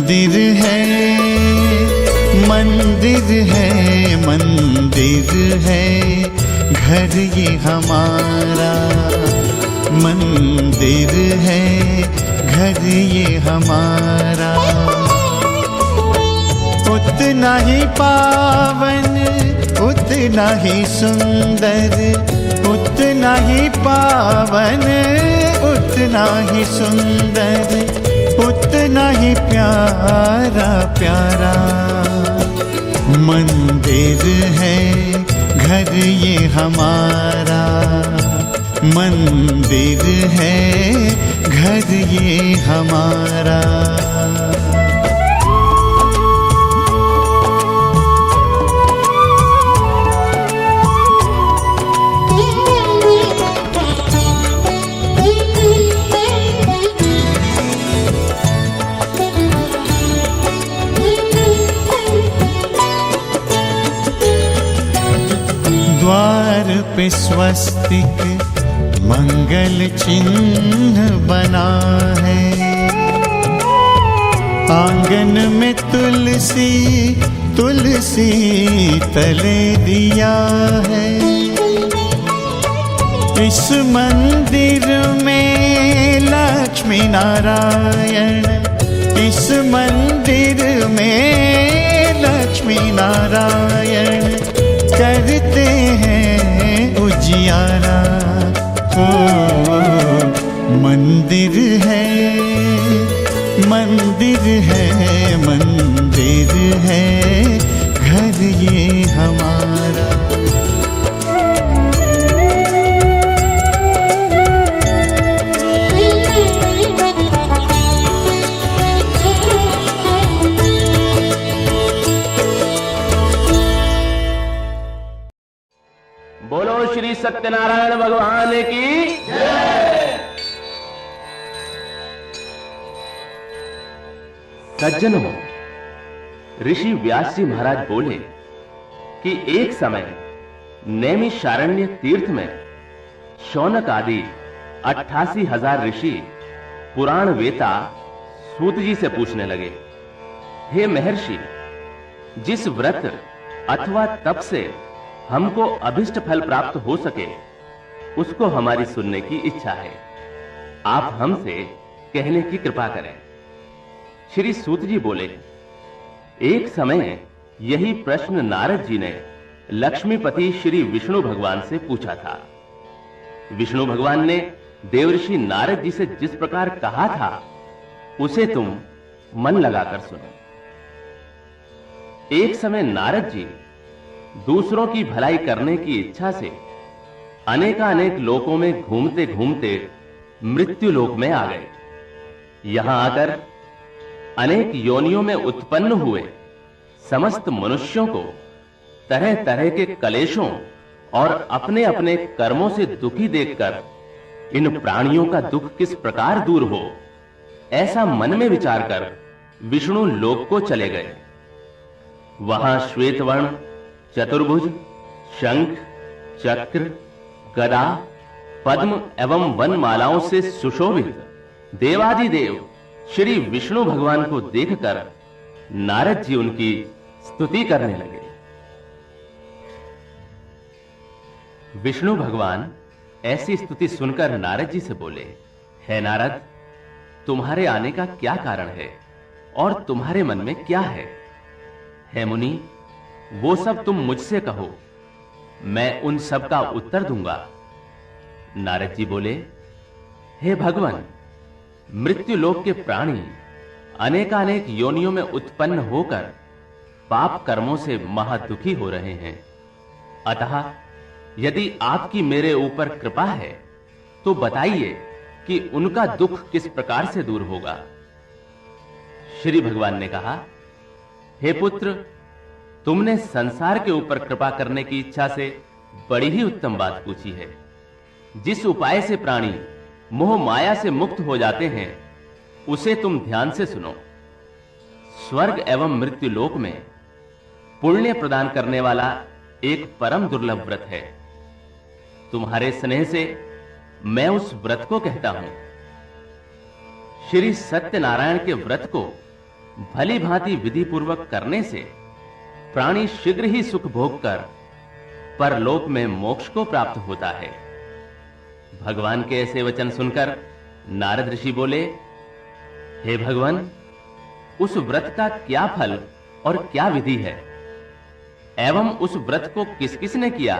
मंदिर है, मंदिर है, मंदिर है घर ये हमारा। मंदिर है घर ये हमारा। उतना ही पावन, उतना ही सुंदर, उतना ही पावन, उतना ही सुंदर, उतना ही प्यारा प्यारा। मंदिर है घर ये हमारा। मंदिर है घर ये हमारा। द्वार पे स्वस्तिक मंगल चिन्ह बना है। आंगन में तुलसी, तुलसी तले दिया है। इस मंदिर में लक्ष्मी नारायण, इस मंदिर में लक्ष्मी नारायण करते हैं उजियारा। ओ मंदिर है, मंदिर है, मंदिर है घर ये हमारा। बोलो श्री सत्यनारायण भगवान की जय। सज्जनों, ऋषि व्यास जी महाराज बोले कि एक समय नैमिषारण्य तीर्थ में शौनक आदि 88,000 ऋषि पुराण वेता सूत जी से पूछने लगे, हे महर्षि, जिस व्रत अथवा तप से हमको अभिष्ट फल प्राप्त हो सके उसको हमारी सुनने की इच्छा है, आप हमसे कहने की कृपा करें। श्री सूत जी बोले, एक समय यही प्रश्न नारद जी ने लक्ष्मीपति श्री विष्णु भगवान से पूछा था। विष्णु भगवान ने देवर्षि नारद जी से जिस प्रकार कहा था उसे तुम मन लगाकर सुनो। एक समय नारद जी दूसरों की भलाई करने की इच्छा से अनेकानेक लोकों में घूमते घूमते मृत्यु लोक में आ गए। यहां आकर अनेक योनियों में उत्पन्न हुए समस्त मनुष्यों को तरह तरह के कलेशों और अपने अपने कर्मों से दुखी देखकर इन प्राणियों का दुख किस प्रकार दूर हो, ऐसा मन में विचार कर विष्णु लोक को चले गए। वहां श्वेतवर्ण, चतुर्भुज, शंख, चक्र, गदा, पद्म एवं वनमालाओं से सुशोभित देवादिदेव श्री विष्णु भगवान को देखकर नारद जी उनकी स्तुति करने लगे। विष्णु भगवान ऐसी स्तुति सुनकर नारद जी से बोले, हे नारद, तुम्हारे आने का क्या कारण है और तुम्हारे मन में क्या है? हे मुनि, वो सब तुम मुझसे कहो, मैं उन सब का उत्तर दूंगा। नारद जी बोले, हे भगवान, मृत्यु लोक के प्राणी अनेकानेक योनियों में उत्पन्न होकर पाप कर्मों से महादुखी हो रहे हैं। अतः यदि आपकी मेरे ऊपर कृपा है तो बताइए कि उनका दुख किस प्रकार से दूर होगा। श्री भगवान ने कहा, हे पुत्र, तुमने संसार के ऊपर कृपा करने की इच्छा से बड़ी ही उत्तम बात पूछी है। जिस उपाय से प्राणी मोह माया से मुक्त हो जाते हैं उसे तुम ध्यान से सुनो। स्वर्ग एवं मृत्यु लोक में पुण्य प्रदान करने वाला एक परम दुर्लभ व्रत है। तुम्हारे स्नेह से मैं उस व्रत को कहता हूं। श्री सत्यनारायण के व्रत को भली भांति विधि पूर्वक करने से प्राणी शीघ्र ही सुख भोग कर परलोक में मोक्ष को प्राप्त होता है। भगवान के ऐसे वचन सुनकर नारद ऋषि बोले, हे भगवान, उस व्रत का क्या फल और क्या विधि है, एवं उस व्रत को किस किस ने किया,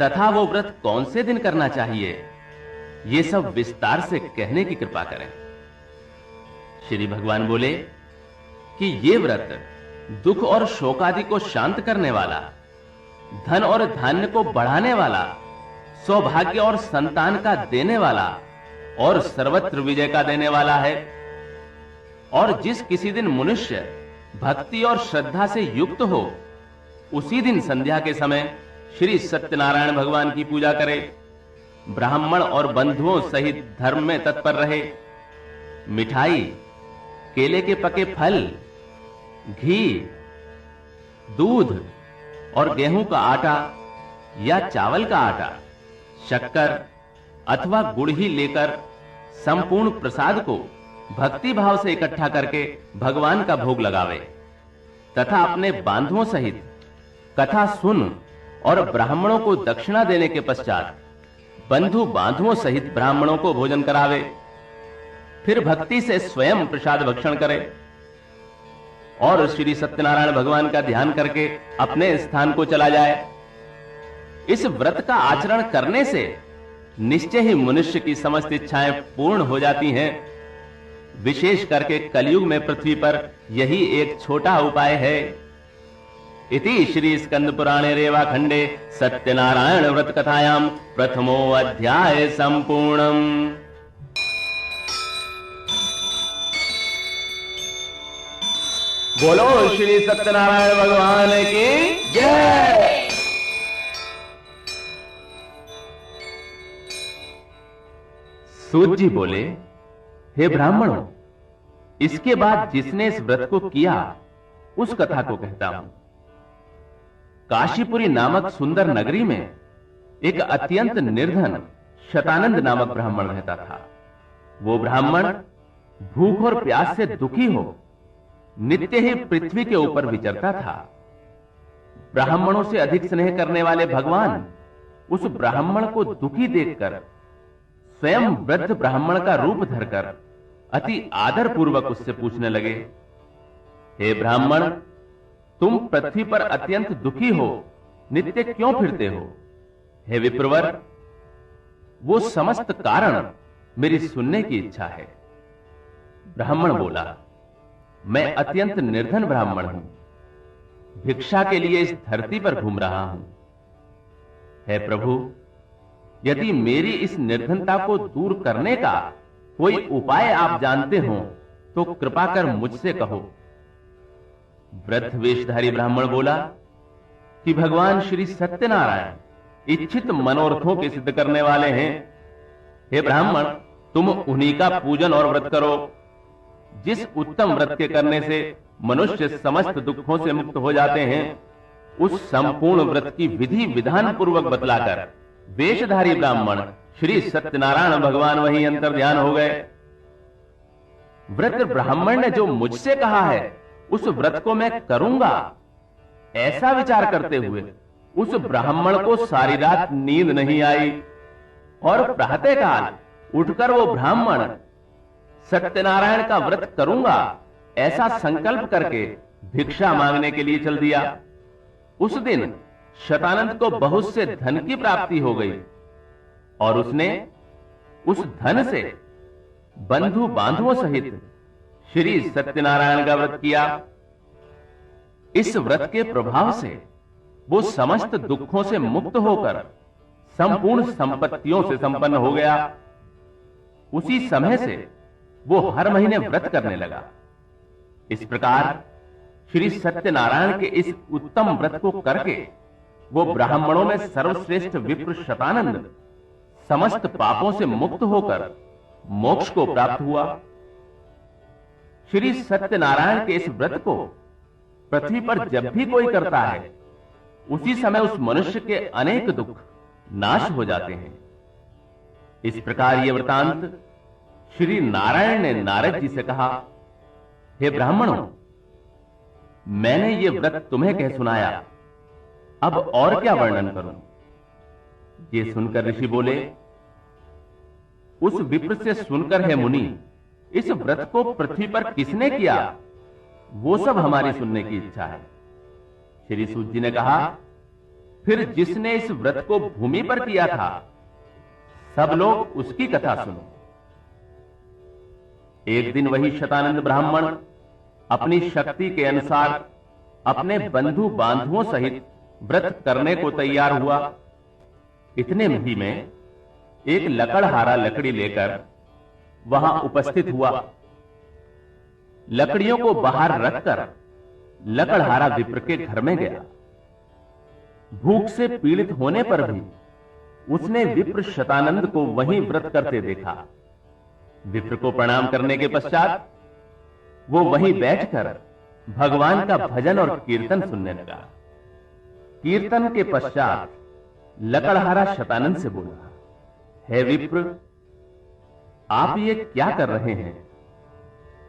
तथा वो व्रत कौन से दिन करना चाहिए, ये सब विस्तार से कहने की कृपा करें। श्री भगवान बोले कि ये व्रत दुख और शोक आदि को शांत करने वाला, धन और धान्य को बढ़ाने वाला, सौभाग्य और संतान का देने वाला और सर्वत्र विजय का देने वाला है। और जिस किसी दिन मनुष्य भक्ति और श्रद्धा से युक्त हो, उसी दिन संध्या के समय श्री सत्यनारायण भगवान की पूजा करे, ब्राह्मण और बंधुओं सहित धर्म में तत्पर रहे, मिठाई, केले के पके फल, घी, दूध और गेहूं का आटा या चावल का आटा, शक्कर अथवा गुड़ ही लेकर संपूर्ण प्रसाद को भक्ति भाव से इकट्ठा करके भगवान का भोग लगावे, तथा अपने बांधुओं सहित कथा सुन और ब्राह्मणों को दक्षिणा देने के पश्चात बंधु बांधुओं सहित ब्राह्मणों को भोजन करावे, फिर भक्ति से स्वयं प्रसाद भक्षण करे और श्री सत्यनारायण भगवान का ध्यान करके अपने स्थान को चला जाए। इस व्रत का आचरण करने से निश्चय ही मनुष्य की समस्त इच्छाएं पूर्ण हो जाती हैं। विशेष करके कलयुग में पृथ्वी पर यही एक छोटा उपाय है। इति श्री स्कंद पुराणे रेवा खंडे सत्यनारायण व्रत कथायाम प्रथमो अध्याय संपूर्णम। बोलो श्री सत्यनारायण भगवान की जय। सूत जी बोले, हे ब्राह्मणों, इसके बाद जिसने इस व्रत को किया उस कथा को कहता हूं। काशीपुरी नामक सुंदर नगरी में एक अत्यंत निर्धन शतानंद नामक ब्राह्मण रहता था। वो ब्राह्मण भूख और प्यास से दुखी हो नित्य ही पृथ्वी के ऊपर विचरता था। ब्राह्मणों से अधिक स्नेह करने वाले भगवान उस ब्राह्मण को दुखी देखकर स्वयं वृद्ध ब्राह्मण का रूप धरकर अति आदर पूर्वक उससे पूछने लगे, हे ब्राह्मण, तुम पृथ्वी पर अत्यंत दुखी हो नित्य क्यों फिरते हो? हे विप्रवर, वो समस्त कारण मेरी सुनने की इच्छा है। ब्राह्मण बोला, मैं अत्यंत निर्धन ब्राह्मण हूं, भिक्षा के लिए इस धरती पर घूम रहा हूं। हे प्रभु, यदि मेरी इस निर्धनता को दूर करने का कोई उपाय आप जानते हो तो कृपा कर मुझसे कहो। वृद्ध वेशधारी ब्राह्मण बोला कि भगवान श्री सत्यनारायण इच्छित मनोरथों के सिद्ध करने वाले हैं। हे ब्राह्मण, तुम उन्हीं का पूजन और व्रत करो। जिस उत्तम व्रत के करने से मनुष्य समस्त दुखों से मुक्त हो जाते हैं, उस संपूर्ण व्रत की विधि विधान पूर्वक बतलाकर वेशधारी ब्राह्मण श्री सत्यनारायण भगवान वहीं अंतर ध्यान हो गए। व्रत ब्राह्मण ने जो मुझसे कहा है उस व्रत को मैं करूंगा, ऐसा विचार करते हुए उस ब्राह्मण को सारी रात नींद नहीं आई और प्रातःकाल उठकर वो ब्राह्मण सत्यनारायण का व्रत करूंगा ऐसा संकल्प करके भिक्षा मांगने के लिए चल दिया। उस दिन शतानंद को बहुत से धन की प्राप्ति हो गई और उसने उस धन से बंधु बांधुओं सहित श्री सत्यनारायण का व्रत किया। इस व्रत के प्रभाव से वो समस्त दुखों से मुक्त होकर संपूर्ण संपत्तियों से संपन्न हो गया। उसी समय से वो हर महीने व्रत करने लगा। इस प्रकार श्री सत्यनारायण के इस उत्तम व्रत को करके वो ब्राह्मणों में सर्वश्रेष्ठ विप्र शतानंद समस्त पापों से मुक्त होकर मोक्ष को प्राप्त हुआ। श्री सत्यनारायण के इस व्रत को पृथ्वी पर जब भी कोई करता है, उसी समय उस मनुष्य के अनेक दुख नाश हो जाते हैं। इस प्रकार यह वृतांत श्री नारायण ने नारद जी से कहा। हे ब्राह्मणों, मैंने ये व्रत तुम्हें कह सुनाया, अब और क्या वर्णन करूं? ये सुनकर ऋषि बोले, उस विप्र से सुनकर है मुनि, इस व्रत को पृथ्वी पर किसने किया, वो सब हमारी सुनने की इच्छा है। श्री सूत जी ने कहा, फिर जिसने इस व्रत को भूमि पर किया था, सब लोग उसकी कथा सुनो। एक दिन वही शतानंद ब्राह्मण अपनी शक्ति के अनुसार अपने बंधु बांधुओं सहित व्रत करने को तैयार हुआ। इतने ही में एक लकड़हारा लकड़ी लेकर वहां उपस्थित हुआ। लकड़ियों को बाहर रखकर लकड़हारा विप्र के घर में गया। भूख से पीड़ित होने पर भी उसने विप्र शतानंद को वहीं व्रत करते देखा। विप्र को प्रणाम करने के पश्चात वो वहीं बैठकर भगवान का भजन और कीर्तन सुनने लगा। कीर्तन के पश्चात लकड़हारा शतानंद से बोला, हे विप्र, आप ये क्या कर रहे हैं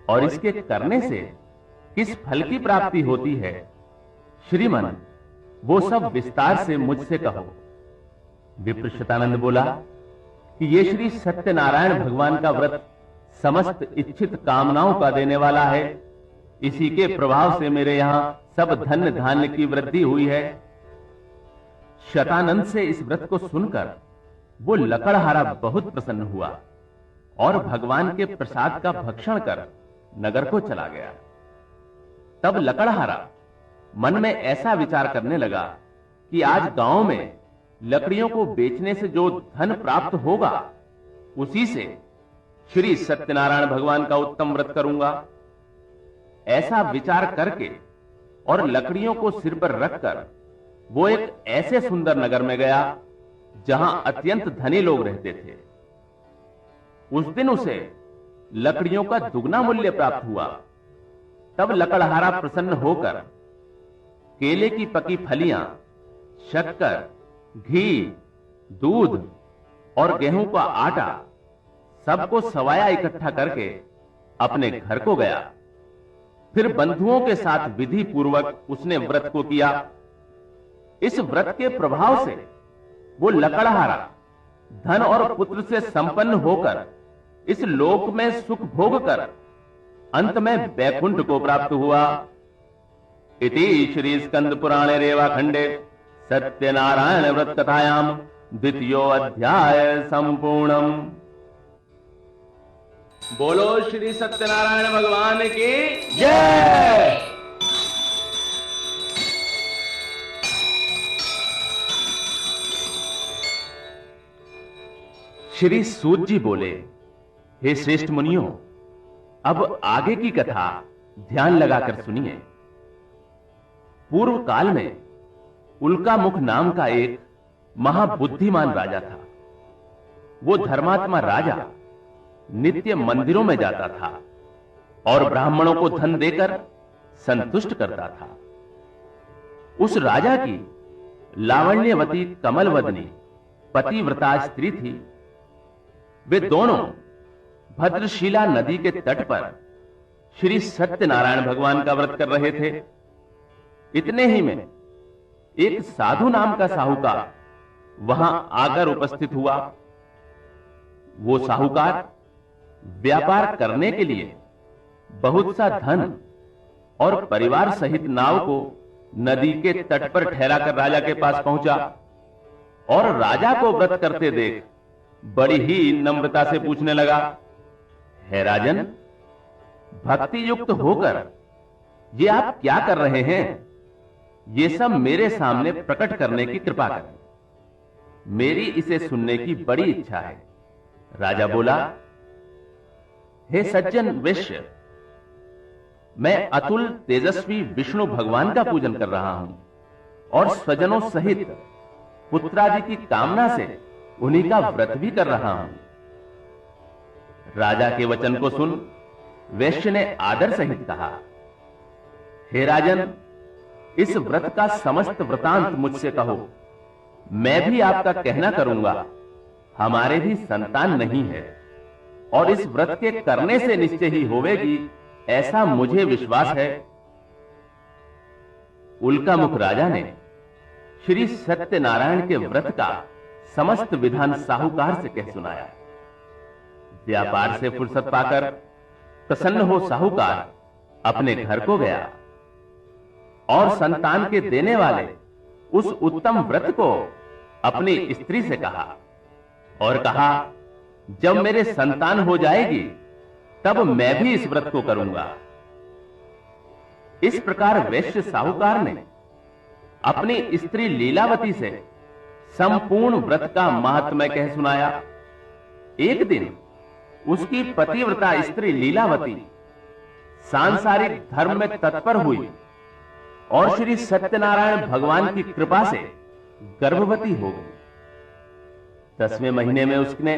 और इसके करने से किस फल की प्राप्ति होती है? श्रीमन, वो सब विस्तार से मुझसे कहो। विप्र शतानंद बोला कि ये श्री सत्यनारायण भगवान का व्रत समस्त इच्छित कामनाओं का देने वाला है। इसी के प्रभाव से मेरे यहां सब धन धान्य की वृद्धि हुई है। शतानंद से इस व्रत को सुनकर वो लकड़हारा बहुत प्रसन्न हुआ और भगवान के प्रसाद का भक्षण कर नगर को चला गया। तब लकड़हारा मन में ऐसा विचार करने लगा कि आज गांव में लकड़ियों को बेचने से जो धन प्राप्त होगा, उसी से श्री सत्यनारायण भगवान का उत्तम व्रत करूंगा। ऐसा विचार करके और लकड़ियों को सिर पर रखकर वो एक ऐसे सुंदर नगर में गया जहां अत्यंत धनी लोग रहते थे। उस दिन उसे लकड़ियों का दुगना मूल्य प्राप्त हुआ। तब लकड़हारा प्रसन्न होकर केले की पकी फलियां, शक्कर, घी, दूध और गेहूं का आटा सबको सवाया इकट्ठा करके अपने घर को गया। फिर बंधुओं के साथ विधि पूर्वक उसने व्रत को किया। इस व्रत के प्रभाव से वो लकड़हारा धन और पुत्र से संपन्न होकर इस लोक में सुख भोग कर अंत में वैकुंठ को प्राप्त हुआ। इति श्री स्कंद पुराणे रेवाखंडे सत्यनारायण व्रत कथायाम द्वितीयो अध्याय संपूर्णम। बोलो श्री सत्यनारायण भगवान की जय। श्री सूत जी बोले, हे श्रेष्ठ मुनियों, अब आगे की कथा ध्यान लगाकर सुनिए। पूर्व काल में उल्का मुख नाम का एक महाबुद्धिमान राजा था। वो धर्मात्मा राजा नित्य मंदिरों में जाता था और ब्राह्मणों को धन देकर संतुष्ट करता था। उस राजा की लावण्यवती कमलवदनी पतिव्रता स्त्री थी। वे दोनों भद्रशिला नदी के तट पर श्री सत्यनारायण भगवान का व्रत कर रहे थे। इतने ही में एक साधु नाम का साहूकार वहां आकर उपस्थित हुआ। वो साहूकार व्यापार करने के लिए बहुत सा धन और परिवार सहित नाव को नदी के तट पर ठहराकर राजा के पास पहुंचा और राजा को व्रत करते देख बड़ी ही नम्रता से पूछने लगा, हे राजन, भक्ति युक्त होकर ये आप क्या कर रहे हैं? ये सब मेरे सामने प्रकट करने की कृपा करें। मेरी इसे सुनने की बड़ी इच्छा है। राजा बोला, हे सज्जन वैश्य, मैं अतुल तेजस्वी विष्णु भगवान का पूजन कर रहा हूं और स्वजनों सहित पुत्रादि की कामना से उन्हीं का व्रत भी कर रहा हूं। राजा के वचन को सुन वैश्य ने आदर सहित कहा, हे राजन, इस व्रत का समस्त वृतांत मुझसे कहो। मैं भी आपका कहना करूंगा। हमारे भी संतान नहीं है और इस व्रत के करने से निश्चय ही होवेगी ऐसा मुझे विश्वास है। उल्कामुख राजा ने श्री सत्यनारायण के व्रत का समस्त विधान साहूकार से कह सुनाया। व्यापार से फुर्सत पाकर प्रसन्न हो साहूकार अपने घर को गया और संतान के देने वाले उस उत्तम व्रत को अपनी स्त्री से कहा और कहा, जब मेरे संतान हो जाएगी तब मैं भी इस व्रत को करूंगा। इस प्रकार वैश्य साहूकार ने अपनी स्त्री लीलावती से संपूर्ण व्रत का महात्म्य कह सुनाया। एक दिन उसकी पतिव्रता स्त्री लीलावती सांसारिक धर्म में तत्पर हुई और श्री सत्यनारायण भगवान की कृपा से गर्भवती हो गई। 10वें महीने में उसने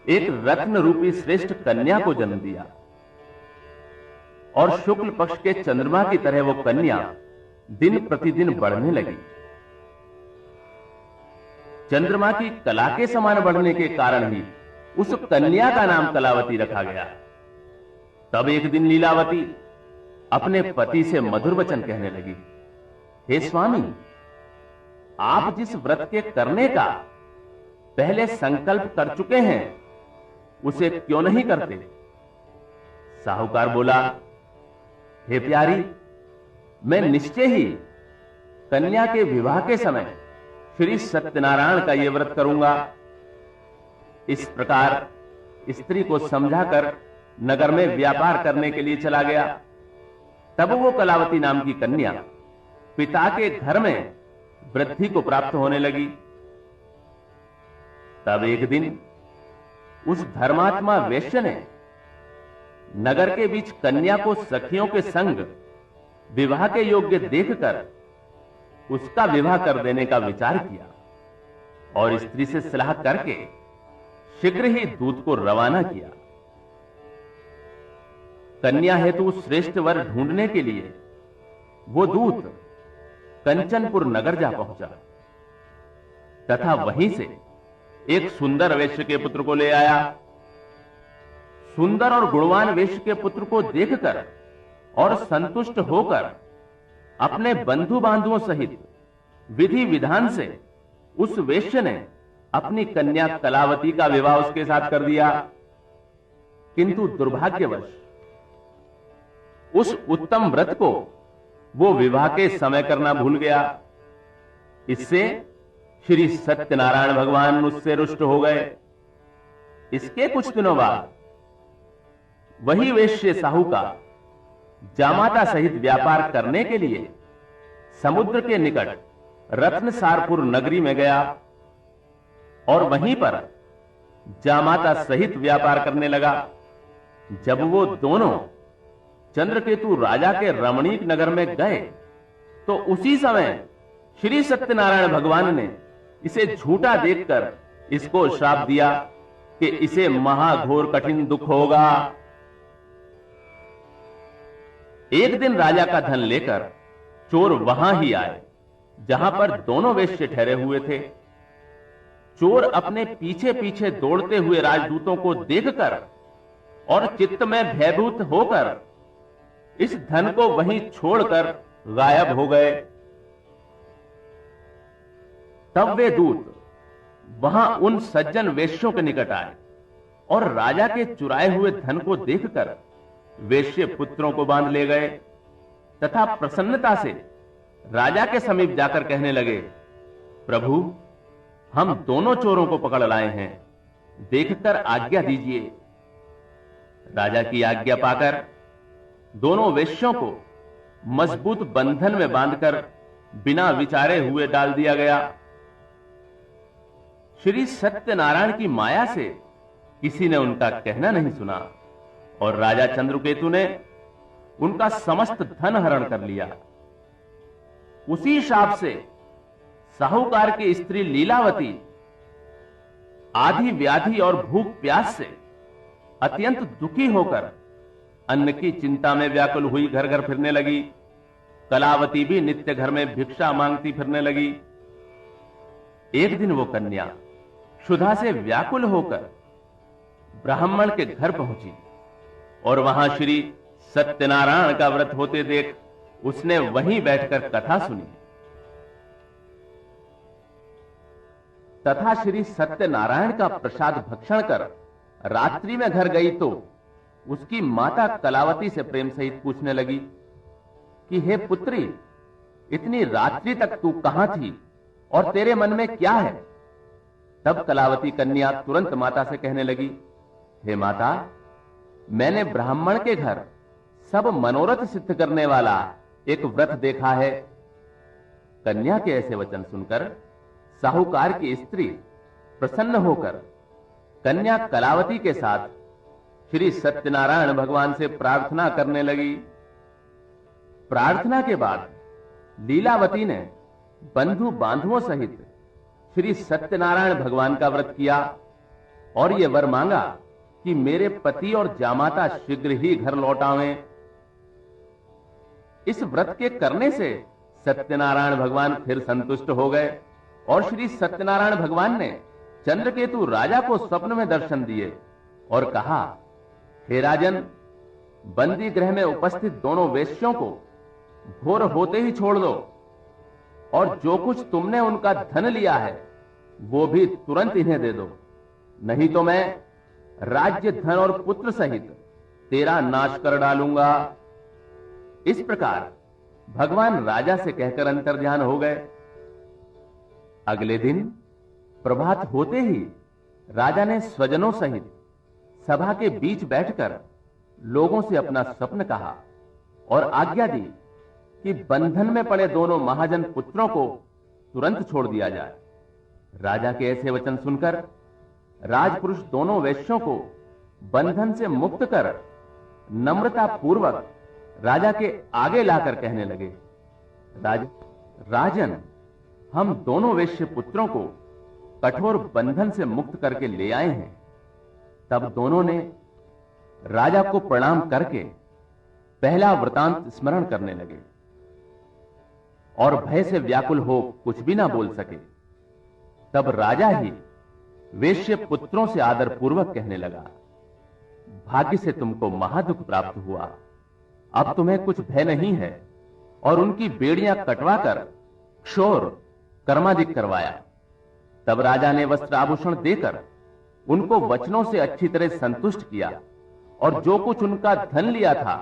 एक रत्न रूपी श्रेष्ठ कन्या को जन्म दिया और शुक्ल पक्ष के चंद्रमा की तरह वो कन्या दिन प्रतिदिन बढ़ने लगी। चंद्रमा की कला के समान बढ़ने के कारण ही उस कन्या का नाम कलावती रखा गया। तब एक दिन लीलावती अपने पति से मधुर वचन कहने लगी, हे स्वामी, आप जिस व्रत के करने का पहले संकल्प कर चुके हैं उसे क्यों नहीं करते? साहूकार बोला, हे प्यारी, मैं निश्चय ही कन्या के विवाह के समय श्री सत्यनारायण का यह व्रत करूंगा। इस प्रकार स्त्री को समझाकर नगर में व्यापार करने के लिए चला गया। तब वो कलावती नाम की कन्या पिता के घर में वृद्धि को प्राप्त होने लगी। तब एक दिन उस धर्मात्मा वैश्य ने नगर के बीच कन्या को सखियों के संग विवाह के योग्य देखकर उसका विवाह कर देने का विचार किया और स्त्री से सलाह करके शीघ्र ही दूत को रवाना किया। कन्या हेतु श्रेष्ठ वर ढूंढने के लिए वो दूत कंचनपुर नगर जा पहुंचा तथा वहीं से एक सुंदर वेश्य के पुत्र को ले आया। सुंदर और गुणवान वेश्य के पुत्र को देखकर और संतुष्ट होकर अपने बंधु बांधुओं सहित विधि विधान से उस वेश्य ने अपनी कन्या कलावती का विवाह उसके साथ कर दिया। किंतु दुर्भाग्यवश उस उत्तम व्रत को वो विवाह के समय करना भूल गया। इससे श्री सत्यनारायण भगवान उससे रुष्ट हो गए। इसके कुछ दिनों बाद वही वेश्य साहूकार जामाता सहित व्यापार करने के लिए समुद्र के निकट रत्नसारपुर नगरी में गया और वहीं पर जामाता सहित व्यापार करने लगा। जब वो दोनों चंद्रकेतु राजा के रमणीक नगर में गए तो उसी समय श्री सत्यनारायण भगवान ने इसे झूठा देखकर इसको श्राप दिया कि इसे महाघोर कठिन दुख होगा। एक दिन राजा का धन लेकर चोर वहां ही आए जहां पर दोनों वेश्य ठहरे हुए थे। चोर अपने पीछे पीछे दौड़ते हुए राजदूतों को देखकर और चित्त में भयभीत होकर इस धन को वहीं छोड़कर गायब हो गए। तब वे दूत वहां उन सज्जन वेश्यों के निकट आए और राजा के चुराए हुए धन को देखकर वेश्य पुत्रों को बांध ले गए तथा प्रसन्नता से राजा के समीप जाकर कहने लगे, प्रभु, हम दोनों चोरों को पकड़ लाए हैं, देखकर आज्ञा दीजिए। राजा की आज्ञा पाकर दोनों वेश्यों को मजबूत बंधन में बांधकर बिना विचारे हुए डाल दिया गया। श्री सत्यनारायण की माया से किसी ने उनका कहना नहीं सुना और राजा चंद्रकेतु ने उनका समस्त धन हरण कर लिया। उसी शाप से साहूकार की स्त्री लीलावती आधी व्याधि और भूख प्यास से अत्यंत दुखी होकर अन्न की चिंता में व्याकुल हुई घर घर फिरने लगी। कलावती भी नित्य घर में भिक्षा मांगती फिरने लगी। एक दिन वो कन्या क्षुधा से व्याकुल होकर ब्राह्मण के घर पहुंची और वहां श्री सत्यनारायण का व्रत होते देख उसने वहीं बैठकर कथा सुनी तथा श्री सत्यनारायण का प्रसाद भक्षण कर रात्रि में घर गई तो उसकी माता कलावती से प्रेम सहित पूछने लगी कि हे पुत्री, इतनी रात्रि तक तू कहां थी और तेरे मन में क्या है? तब कलावती कन्या तुरंत माता से कहने लगी, हे माता, मैंने ब्राह्मण के घर सब मनोरथ सिद्ध करने वाला एक व्रत देखा है। कन्या के ऐसे वचन सुनकर साहूकार की स्त्री प्रसन्न होकर कन्या कलावती के साथ श्री सत्यनारायण भगवान से प्रार्थना करने लगी। प्रार्थना के बाद लीलावती ने बंधु बांधवों सहित श्री सत्यनारायण भगवान का व्रत किया और यह वर मांगा कि मेरे पति और जामाता शीघ्र ही घर लौट आवें। इस व्रत के करने से सत्यनारायण भगवान फिर संतुष्ट हो गए और श्री सत्यनारायण भगवान ने चंद्रकेतु राजा को स्वप्न में दर्शन दिए और कहा, हे राजन, बंदी गृह में उपस्थित दोनों वेश्यों को भोर होते ही छोड़ दो और जो कुछ तुमने उनका धन लिया है वो भी तुरंत इन्हें दे दो, नहीं तो मैं राज्य, धन और पुत्र सहित तेरा नाश कर डालूंगा। इस प्रकार भगवान राजा से कहकर अंतर्ध्यान हो गए। अगले दिन प्रभात होते ही राजा ने स्वजनों सहित सभा के बीच बैठकर लोगों से अपना स्वप्न कहा और आज्ञा दी कि बंधन में पड़े दोनों महाजन पुत्रों को तुरंत छोड़ दिया जाए। राजा के ऐसे वचन सुनकर राजपुरुष दोनों वेश्यों को बंधन से मुक्त कर नम्रता पूर्वक राजा के आगे लाकर कहने लगे, राजन, हम दोनों वेश्य पुत्रों को कठोर बंधन से मुक्त करके ले आए हैं। तब दोनों ने राजा को प्रणाम करके पहला वृतांत स्मरण करने लगे और भय से व्याकुल हो कुछ भी ना बोल सके। तब राजा ही वेश्य पुत्रों से आदर पूर्वक कहने लगा, भाग्य से तुमको महादुख प्राप्त हुआ, अब तुम्हें कुछ भय नहीं है। और उनकी बेड़ियां कटवाकर क्षौर कर्मादिक करवाया। तब राजा ने वस्त्र आभूषण देकर उनको वचनों से अच्छी तरह संतुष्ट किया और जो कुछ उनका धन लिया था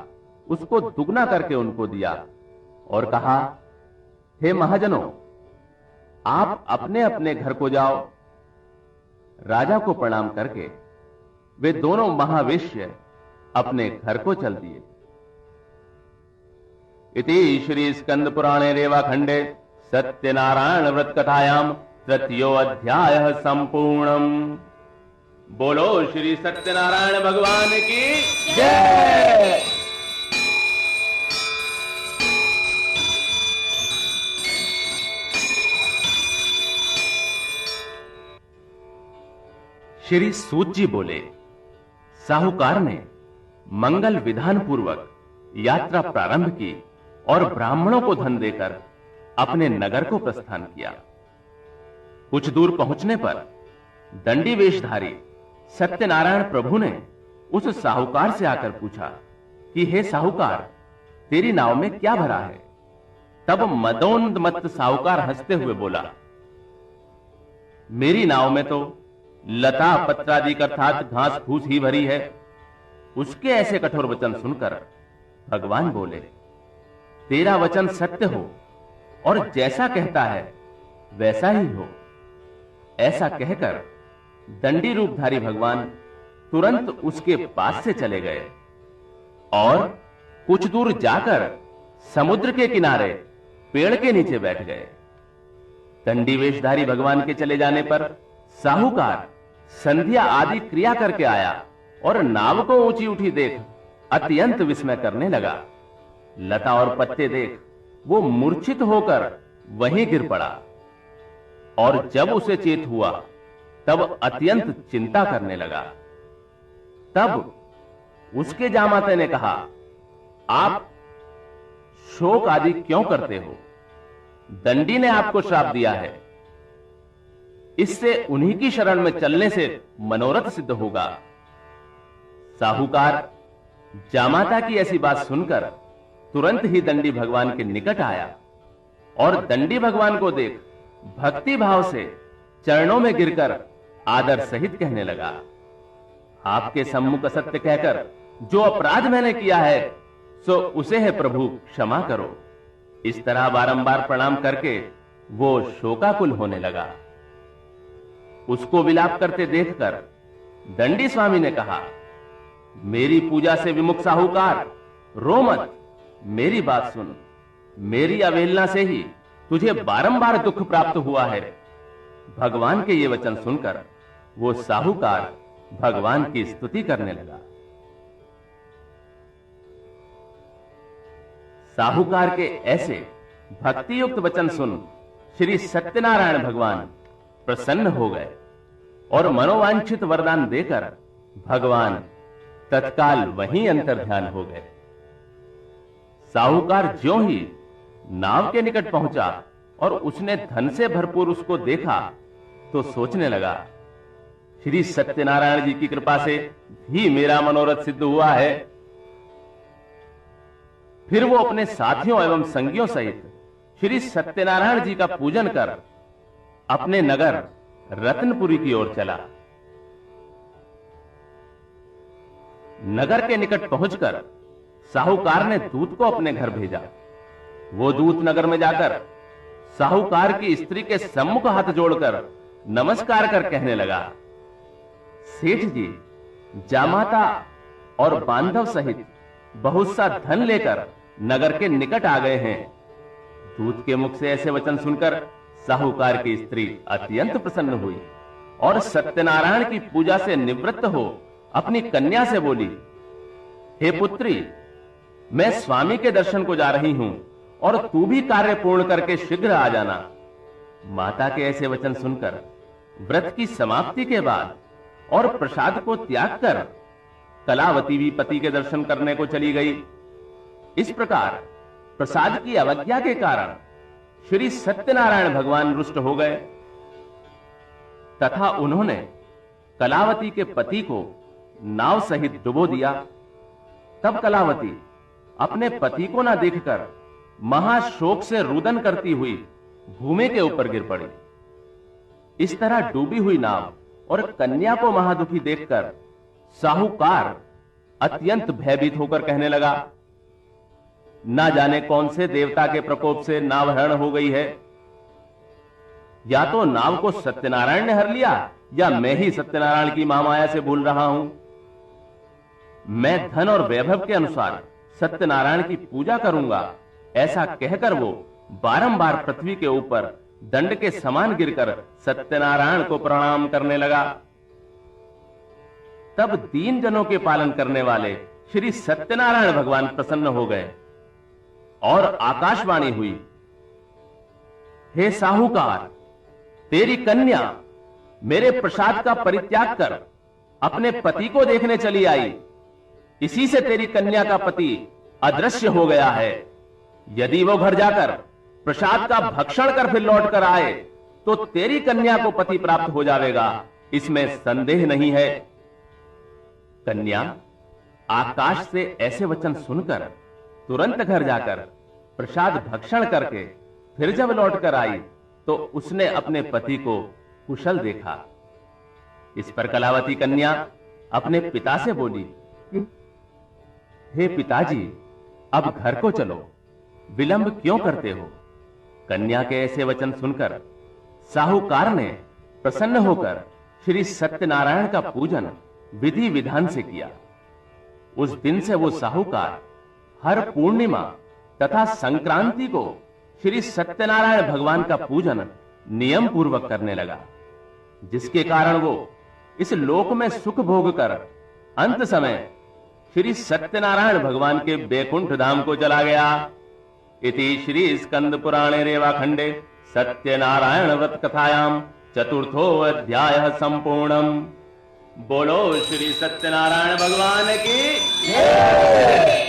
उसको दुगना करके उनको दिया और कहा, हे महाजनों, आप अपने अपने घर को जाओ। राजा को प्रणाम करके वे दोनों महावेश्य अपने घर को चल दिए। इति श्री स्कंद पुराणे रेवाखंडे सत्यनारायण व्रत कथायाम तृतीयो अध्याय संपूर्णम। बोलो श्री सत्यनारायण भगवान की जय। श्री सूत जी बोले, साहूकार ने मंगल विधान पूर्वक यात्रा प्रारंभ की और ब्राह्मणों को धन देकर अपने नगर को प्रस्थान किया। कुछ दूर पहुंचने पर दंडी वेशधारी सत्यनारायण प्रभु ने उस साहूकार से आकर पूछा कि हे साहूकार, तेरी नाव में क्या भरा है? तब मदोन्मत्त साहूकार हंसते हुए बोला, मेरी नाव में तो लता पत्रादि अर्थात घास फूस ही भरी है। उसके ऐसे कठोर वचन सुनकर भगवान बोले, तेरा वचन सत्य हो और जैसा कहता है वैसा ही हो। ऐसा कहकर दंडी रूपधारी भगवान तुरंत उसके पास से चले गए और कुछ दूर जाकर समुद्र के किनारे पेड़ के नीचे बैठ गए। दंडी वेशधारी भगवान के चले जाने पर साहूकार संध्या आदि क्रिया करके आया और नाव को ऊंची उठी देख अत्यंत विस्मय करने लगा। लता और पत्ते देख वो मूर्छित होकर वहीं गिर पड़ा और जब उसे चेत हुआ तब अत्यंत चिंता करने लगा। तब उसके जामाते ने कहा, आप शोक आदि क्यों करते हो? दंडी ने आपको श्राप दिया है, इससे उन्हीं की शरण में चलने से मनोरथ सिद्ध होगा। साहूकार जामाता की ऐसी बात सुनकर तुरंत ही दंडी भगवान के निकट आया और दंडी भगवान को देख भक्ति भाव से चरणों में गिरकर आदर सहित कहने लगा, आपके सम्मुख असत्य कहकर जो अपराध मैंने किया है सो उसे है प्रभु क्षमा करो। इस तरह बारंबार प्रणाम करके वो शोकाकुल होने लगा। उसको विलाप करते देखकर दंडी स्वामी ने कहा, मेरी पूजा से विमुख साहूकार, रो मत, मेरी बात सुन। मेरी अवहेलना से ही तुझे बारंबार दुख प्राप्त हुआ है। भगवान के ये वचन सुनकर वो साहूकार भगवान की स्तुति करने लगा। साहूकार के ऐसे भक्ति युक्त वचन सुन श्री सत्यनारायण भगवान प्रसन्न हो गए और मनोवांछित वरदान देकर भगवान तत्काल वहीं अंतर्ध्यान हो गए। साहूकार ज्यों ही नाव के निकट पहुंचा और उसने धन से भरपूर उसको देखा तो सोचने लगा, श्री सत्यनारायण जी की कृपा से भी मेरा मनोरथ सिद्ध हुआ है। फिर वो अपने साथियों एवं संगियों सहित श्री सत्यनारायण जी का पूजन कर अपने नगर रत्नपुरी की ओर चला। नगर के निकट पहुंचकर साहूकार ने दूत को अपने घर भेजा। वो दूत नगर में जाकर साहूकार की स्त्री के सम्मुख हाथ जोड़कर नमस्कार कर कहने लगा, सेठ जी जामाता और बांधव सहित बहुत सा धन लेकर नगर के निकट आ गए हैं। दूत के मुख से ऐसे वचन सुनकर साहूकार की स्त्री अत्यंत प्रसन्न हुई और सत्यनारायण की पूजा से निवृत्त हो अपनी कन्या से बोली, हे पुत्री, मैं स्वामी के दर्शन को जा रही हूं और तू भी कार्य पूर्ण करके शीघ्र आ जाना। माता के ऐसे वचन सुनकर व्रत की समाप्ति के बाद और प्रसाद को त्याग कर कलावती भी पति के दर्शन करने को चली गई। इस प्रकार प्रसाद की अवज्ञा के कारण श्री सत्यनारायण भगवान रुष्ट हो गए तथा उन्होंने कलावती के पति को नाव सहित डुबो दिया। तब कलावती अपने पति को ना देखकर महाशोक से रुदन करती हुई भूमि के ऊपर गिर पड़ी। इस तरह डूबी हुई नाव और कन्या को महादुखी देखकर साहूकार अत्यंत भयभीत होकर कहने लगा, ना जाने कौन से देवता के प्रकोप से नाव हरण हो गई है। या तो नाव को सत्यनारायण ने हर लिया या मैं ही सत्यनारायण की महामाया से भूल रहा हूं। मैं धन और वैभव के अनुसार सत्यनारायण की पूजा करूंगा, ऐसा कहकर वो बारंबार पृथ्वी के ऊपर दंड के समान गिरकर सत्यनारायण को प्रणाम करने लगा। तब दीन जनों के पालन करने वाले श्री सत्यनारायण भगवान प्रसन्न हो गए और आकाशवाणी हुई, हे साहूकार, तेरी कन्या मेरे प्रसाद का परित्याग कर अपने पति को देखने चली आई। इसी से तेरी कन्या का पति अदृश्य हो गया है। यदि वो घर जाकर प्रसाद का भक्षण कर फिर लौट कर आए तो तेरी कन्या को पति प्राप्त हो जाएगा, इसमें संदेह नहीं है। कन्या आकाश से ऐसे वचन सुनकर तुरंत घर जाकर प्रसाद भक्षण करके फिर जब लौट कर आई तो उसने अपने पति को कुशल देखा। इस पर कलावती कन्या अपने पिता से बोली, हे पिताजी, अब घर को चलो, विलंब क्यों करते हो। कन्या के ऐसे वचन सुनकर साहूकार ने प्रसन्न होकर श्री सत्यनारायण का पूजन विधि विधान से किया। उस दिन से वो साहूकार हर पूर्णिमा तथा संक्रांति को श्री सत्यनारायण भगवान का पूजन नियम पूर्वक करने लगा, जिसके कारण वो इस लोक में सुख भोग कर अंत समय श्री सत्यनारायण भगवान के बैकुंठ धाम को चला गया। इति श्री स्कंद पुराणे रेवाखंडे सत्यनारायण व्रत कथायाम चतुर्थो अध्याय संपूर्णम। बोलो श्री सत्यनारायण भगवान की जय।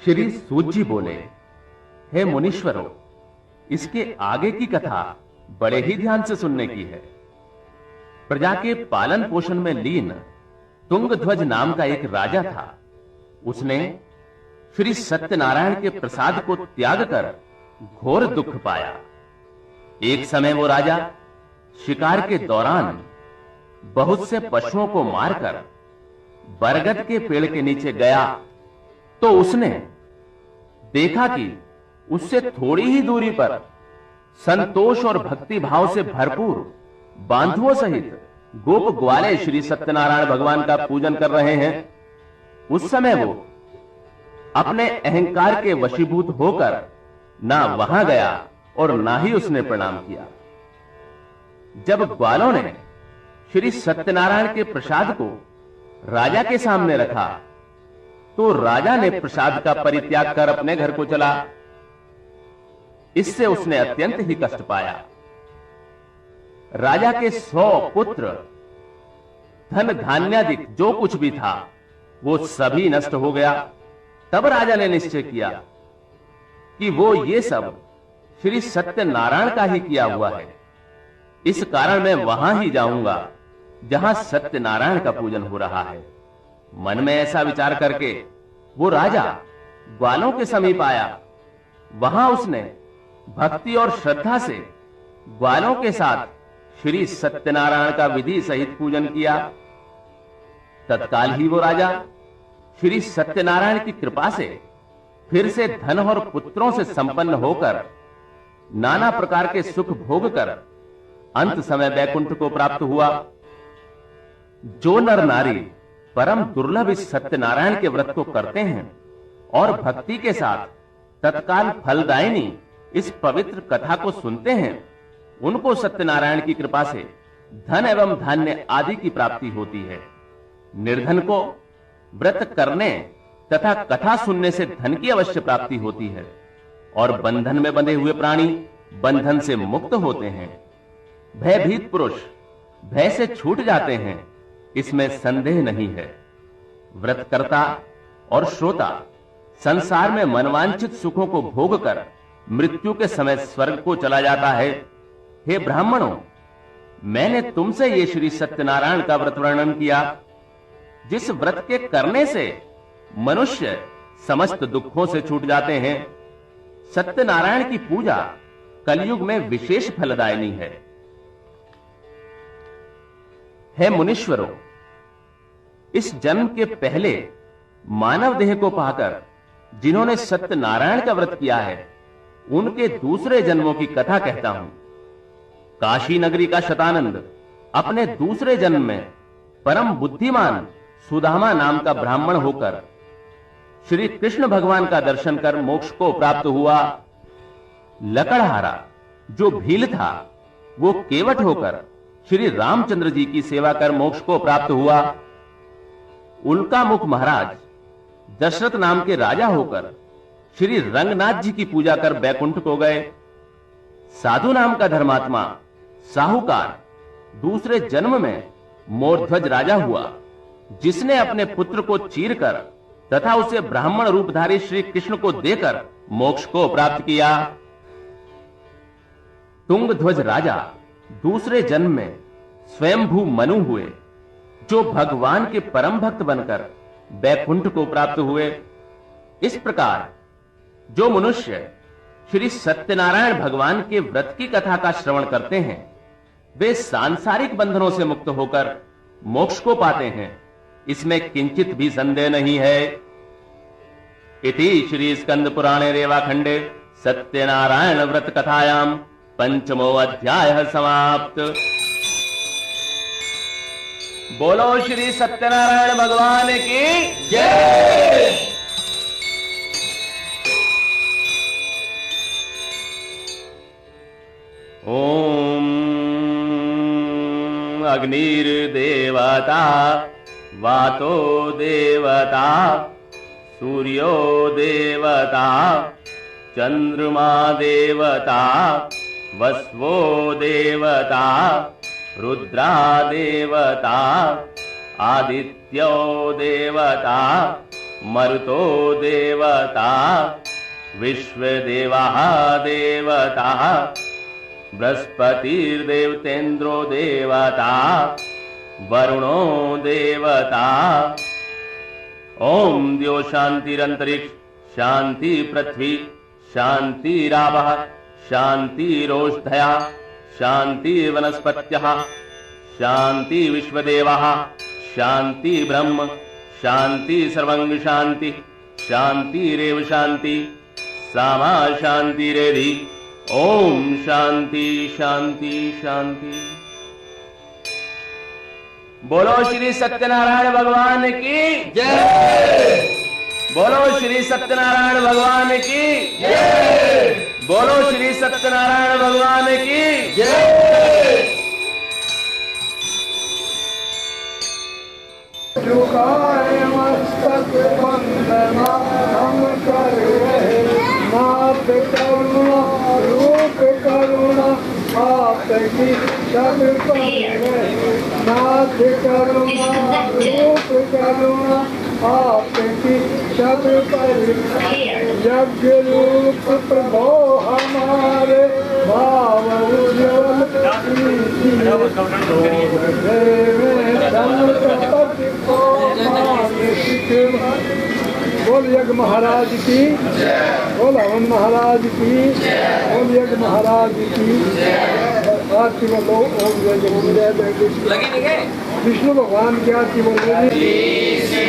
श्री सूत जी बोले, हे मुनीश्वरों, इसके आगे की कथा बड़े ही ध्यान से सुनने की है। प्रजा के पालन पोषण में लीन तुंगध्वज नाम का एक राजा था। उसने श्री सत्यनारायण के प्रसाद को त्याग कर घोर दुख पाया। एक समय वो राजा शिकार के दौरान बहुत से पशुओं को मारकर बरगद के पेड़ के नीचे गया तो उसने देखा कि उससे थोड़ी ही दूरी पर संतोष और भक्ति भाव से भरपूर बांधुओं सहित गोप ग्वाले श्री सत्यनारायण भगवान का पूजन कर रहे हैं। उस समय वो अपने अहंकार के वशीभूत होकर ना वहां गया और ना ही उसने प्रणाम किया। जब ग्वालों ने श्री सत्यनारायण के प्रसाद को राजा के सामने रखा तो राजा ने प्रसाद का परित्याग कर अपने घर को चला। इससे उसने अत्यंत ही कष्ट पाया। राजा के 100 पुत्र, धन धान्यादिक जो कुछ भी था वो सभी नष्ट हो गया। तब राजा ने निश्चय किया कि वो ये सब श्री सत्यनारायण का ही किया हुआ है। इस कारण मैं वहां ही जाऊंगा जहां सत्यनारायण का पूजन हो रहा है। मन में ऐसा विचार करके वो राजा ग्वालों के समीप आया। वहां उसने भक्ति और श्रद्धा से ग्वालों के साथ श्री सत्यनारायण का विधि सहित पूजन किया। तत्काल ही वो राजा श्री सत्यनारायण की कृपा से फिर से धन और पुत्रों से संपन्न होकर नाना प्रकार के सुख भोग कर अंत समय वैकुंठ को प्राप्त हुआ। जो नर नारी परम दुर्लभ इस सत्यनारायण के व्रत को करते हैं और भक्ति के साथ तत्काल फलदायिनी इस पवित्र कथा को सुनते हैं, उनको सत्यनारायण की कृपा से धन एवं धान्य आदि की प्राप्ति होती है। निर्धन को व्रत करने तथा कथा सुनने से धन की अवश्य प्राप्ति होती है और बंधन में बंधे हुए प्राणी बंधन से मुक्त होते हैं। भयभीत पुरुष भय से छूट जाते हैं, इसमें संदेह नहीं है। व्रतकर्ता और श्रोता संसार में मनवांछित सुखों को भोग कर मृत्यु के समय स्वर्ग को चला जाता है। हे ब्राह्मणों, मैंने तुमसे ये श्री सत्यनारायण का व्रत वर्णन किया, जिस व्रत के करने से मनुष्य समस्त दुखों से छूट जाते हैं। सत्यनारायण की पूजा कलयुग में विशेष फलदायिनी है। हे मुनीश्वरों, इस जन्म के पहले मानव देह को पाकर जिन्होंने सत्यनारायण का व्रत किया है, उनके दूसरे जन्मों की कथा कहता हूं। काशी नगरी का शतानंद अपने दूसरे जन्म में परम बुद्धिमान सुदामा नाम का ब्राह्मण होकर श्री कृष्ण भगवान का दर्शन कर मोक्ष को प्राप्त हुआ। लकड़हारा जो भील था, वो केवट होकर श्री रामचंद्र जी की सेवा कर मोक्ष को प्राप्त हुआ। उल्का मुख महाराज दशरथ नाम के राजा होकर श्री रंगनाथ जी की पूजा कर बैकुंठ को गए। साधु नाम का धर्मात्मा साहूकार दूसरे जन्म में मोरध्वज राजा हुआ, जिसने अपने पुत्र को चीरकर तथा उसे ब्राह्मण रूपधारी श्री कृष्ण को देकर मोक्ष को प्राप्त किया। तुंगध्वज राजा दूसरे जन्म में स्वयंभू मनु हुए, जो भगवान के परम भक्त बनकर बैकुंठ को प्राप्त हुए। इस प्रकार जो मनुष्य श्री सत्यनारायण भगवान के व्रत की कथा का श्रवण करते हैं, वे सांसारिक बंधनों से मुक्त होकर मोक्ष को पाते हैं, इसमें किंचित भी संदेह नहीं है। इति श्री स्कंद पुराणे रेवाखंडे सत्यनारायण व्रत कथायाम पंचमो अध्याय समाप्त। बोलो श्री सत्यनारायण भगवान की जय। ओम अग्निर्देवता वातो देवता सूर्यो देवता चंद्रमा देवता वस्वो देवता रुद्रा देवता आदित्यो देवता मरुतो देवता विश्वदेवः देवता बृहस्पतिर्देवतेन्द्रो देवता वरुणो देवता। ओम द्यो शांतिरंतरिक्ष शांति पृथ्वी शांतिरावः शांतिरोषधयः शांति वनस्पत्यः शांति विश्वदेवः शांति ब्रह्म शांति सर्वंग शांति शांतिरेव शांति सामा शांतिरेधि। ओम शांति शांति शांति। बोलो श्री सत्यनारायण भगवान की जय। बोलो श्री सत्यनारायण भगवान की जय। बोलो श्री सत्यनारायण भगवान की जय। झुकाए मस्तक वंदना हम कर रहे नाथ करुणा रूप करुणा आपकी सब पर रहे नाथ करुणा रूप करुणा आपकी सब पर यज्ञ रूप प्रभो हमारे भाव उज्ज्वल बोल यज्ञ महाराज की बोल हवन महाराज की बोल यज्ञ महाराज की आरती बोलो। ओम जय जय विष्णु भगवान की आरती बोलो।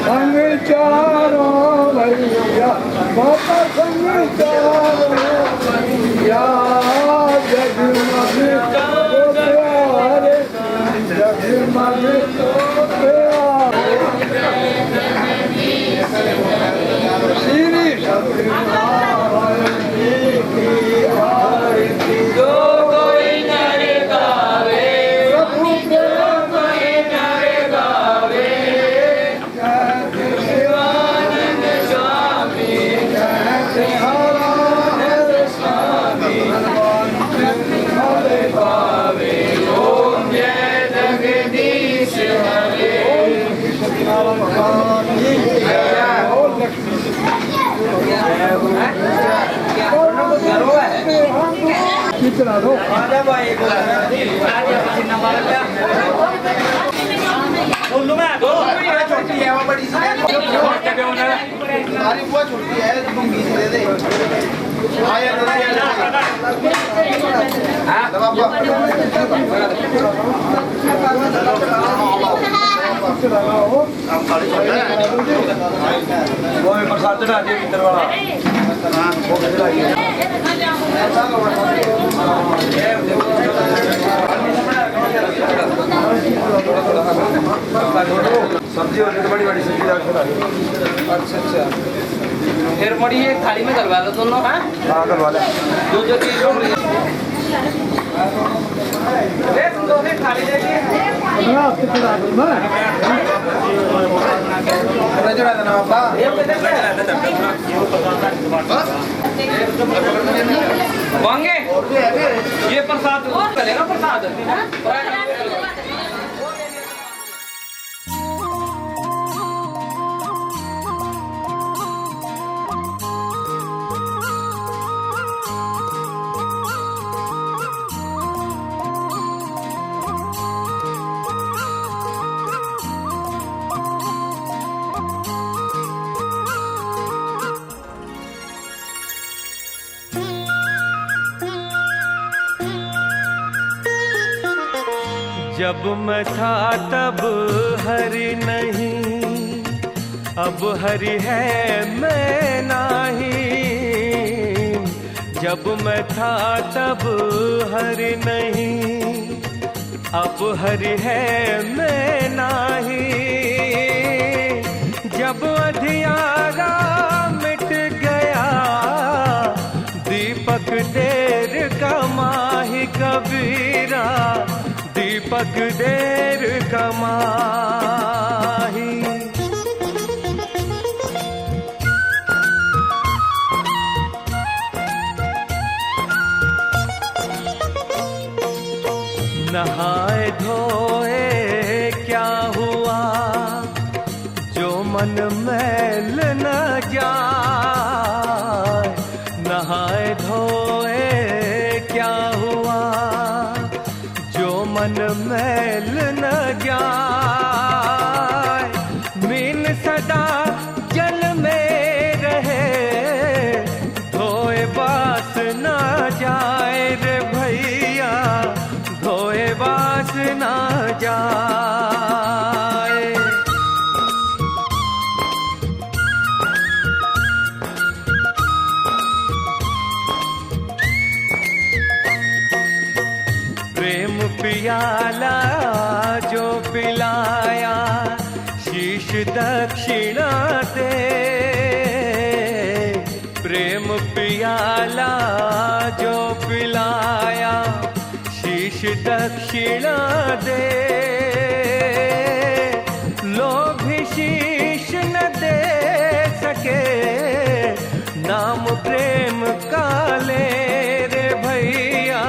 संग चारो भैया बाबा संग चारो मार्गे श्री सत्यनारायण जी की आरती। जो कोई नर गावे प्रभु प्रेम कोई नर गावे शिवानंद स्वामी हरे स्वामी हरे पावे ओम जय जगदीश हरे सत्यनारायण भगवान की जय। और लक्ष्मी कितना दो छोटी है वो बड़ी सी हमारी बुआ छोटी है तुम बीच दे दे प्रसाद चढ़ा दिया भीतर वाला सब्जी होती तो बड़ी बड़ी सब्जी अच्छा अच्छा फिर मड़ी एक थाली में करवा लो दोनों। हाँ हाँ करवा ले जो चीज तुम दो थाली लेके चढ़ा देना पापा वांगे ये प्रसाद चलेगा प्रसाद। जब मैं था तब हरि नहीं, अब हरि है मैं नहीं। जब मैं था तब हरि नहीं, अब हरि है मैं नहीं। जब अंधियारा मिट गया, दीपक देर का माही कबीरा, दीपक देर कमाही। नहाए धोए क्या हुआ, जो मन मैल न जाए। नहाए धोए क्या हुआ, जो मन मैल न जाए। मीन सदा जल में रहे, धोए बास न जाए रे भैया, धोए बास न जाए। प्रेम पियाला जो पिलाया, शीश दक्षिणा दे। प्रेम पियाला जो पिलाया, शीश दक्षिणा दे। लोभी शीश न दे सके, नाम प्रेम का ले रे भैया,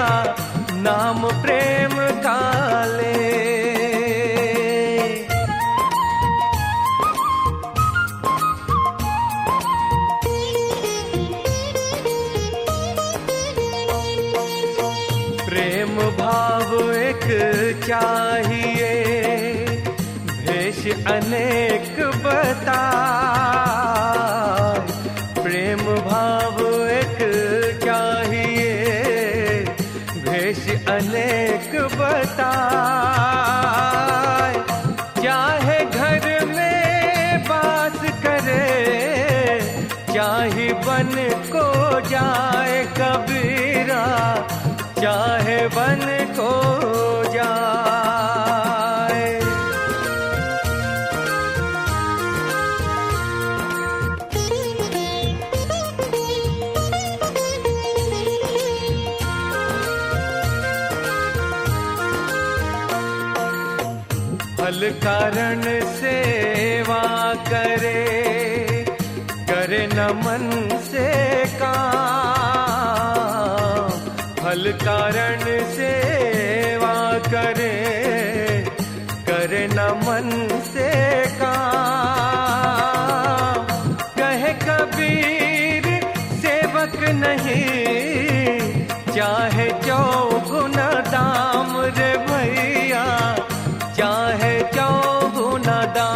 नाम प्रेम का ले। प्रेम भाव एक चाहिए, भेष अनेक बताए। प्रेम भाव एक चाहिए, भेष अनेक बताए। चाहे घर में बास करे, चाहे बन को जाए कबीरा, चाहे बन को जाए। फल कारण सेवा करे, करे न मन से काम। फल कारण सेवा करे, करे न मन से काम। कहे कबीर सेवक नहीं, चाहे चौगुना दाम रे भैया, चाहे चौगुना दाम।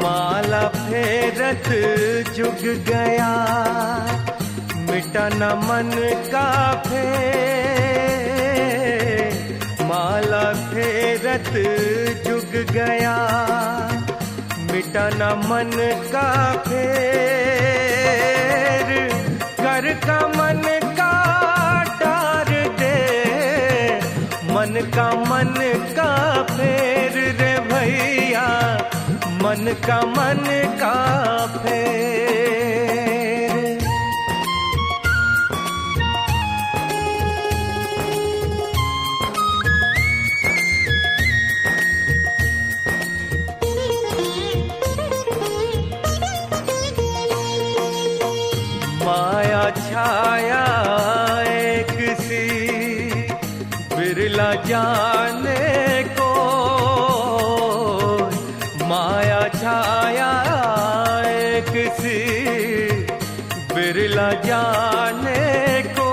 माला फेरत जुग गया, मिटा न मन का फेर। माला फेरत जुग गया, मिटा न मन का फेर। कर का मन का डार दे, मन का फेर रे भैया, मन का फेर। माया छाया एक सी, बिरला जाने को। माया छाया एक सी, बिरला जाने को।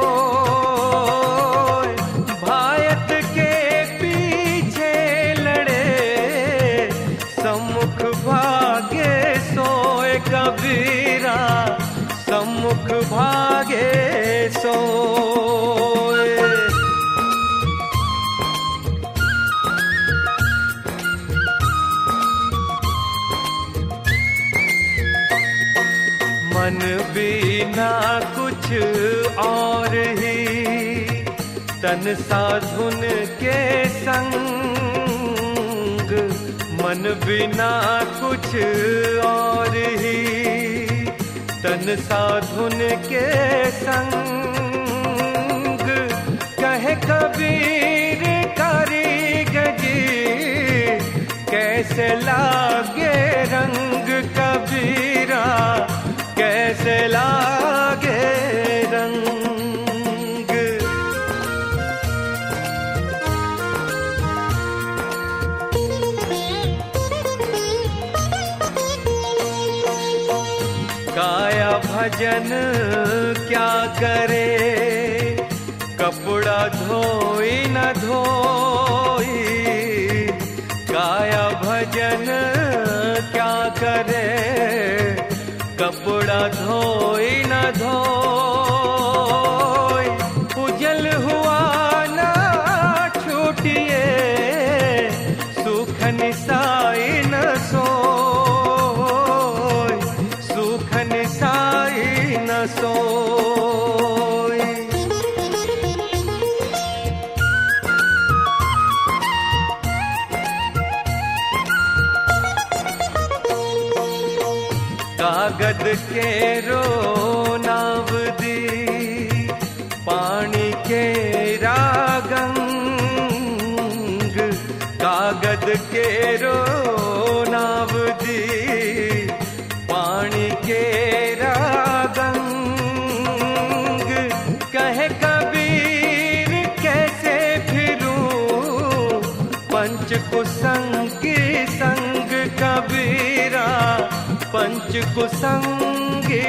भायत के पीछे लड़े, सम्मुख भागे सोए कबीरा, सम्मुख भागे सोए। मन बिना कुछ और ही, तन साधुन के संग। मन बिना कुछ और ही, तन साधुन के संग। कहे कबीर कारीगरी, कैसे लागे रंग कबीरा, कैसे लागे रंग। काया भजन क्या करे, कपड़ा धोई न धोई। काया भजन क्या करे, कपड़ा धोई न धोई। उजल हुआ ना छूटिए, सुख निसाई न सोई, सुख निसाई न सोई। कागद के रो नाव दी, पानी के रागंग। कागद के रो नाव दी, पानी के रागंग। कहे कबीर कैसे फिरूं, पंच कुसंगी संग कबीरा, पंच कुसंगी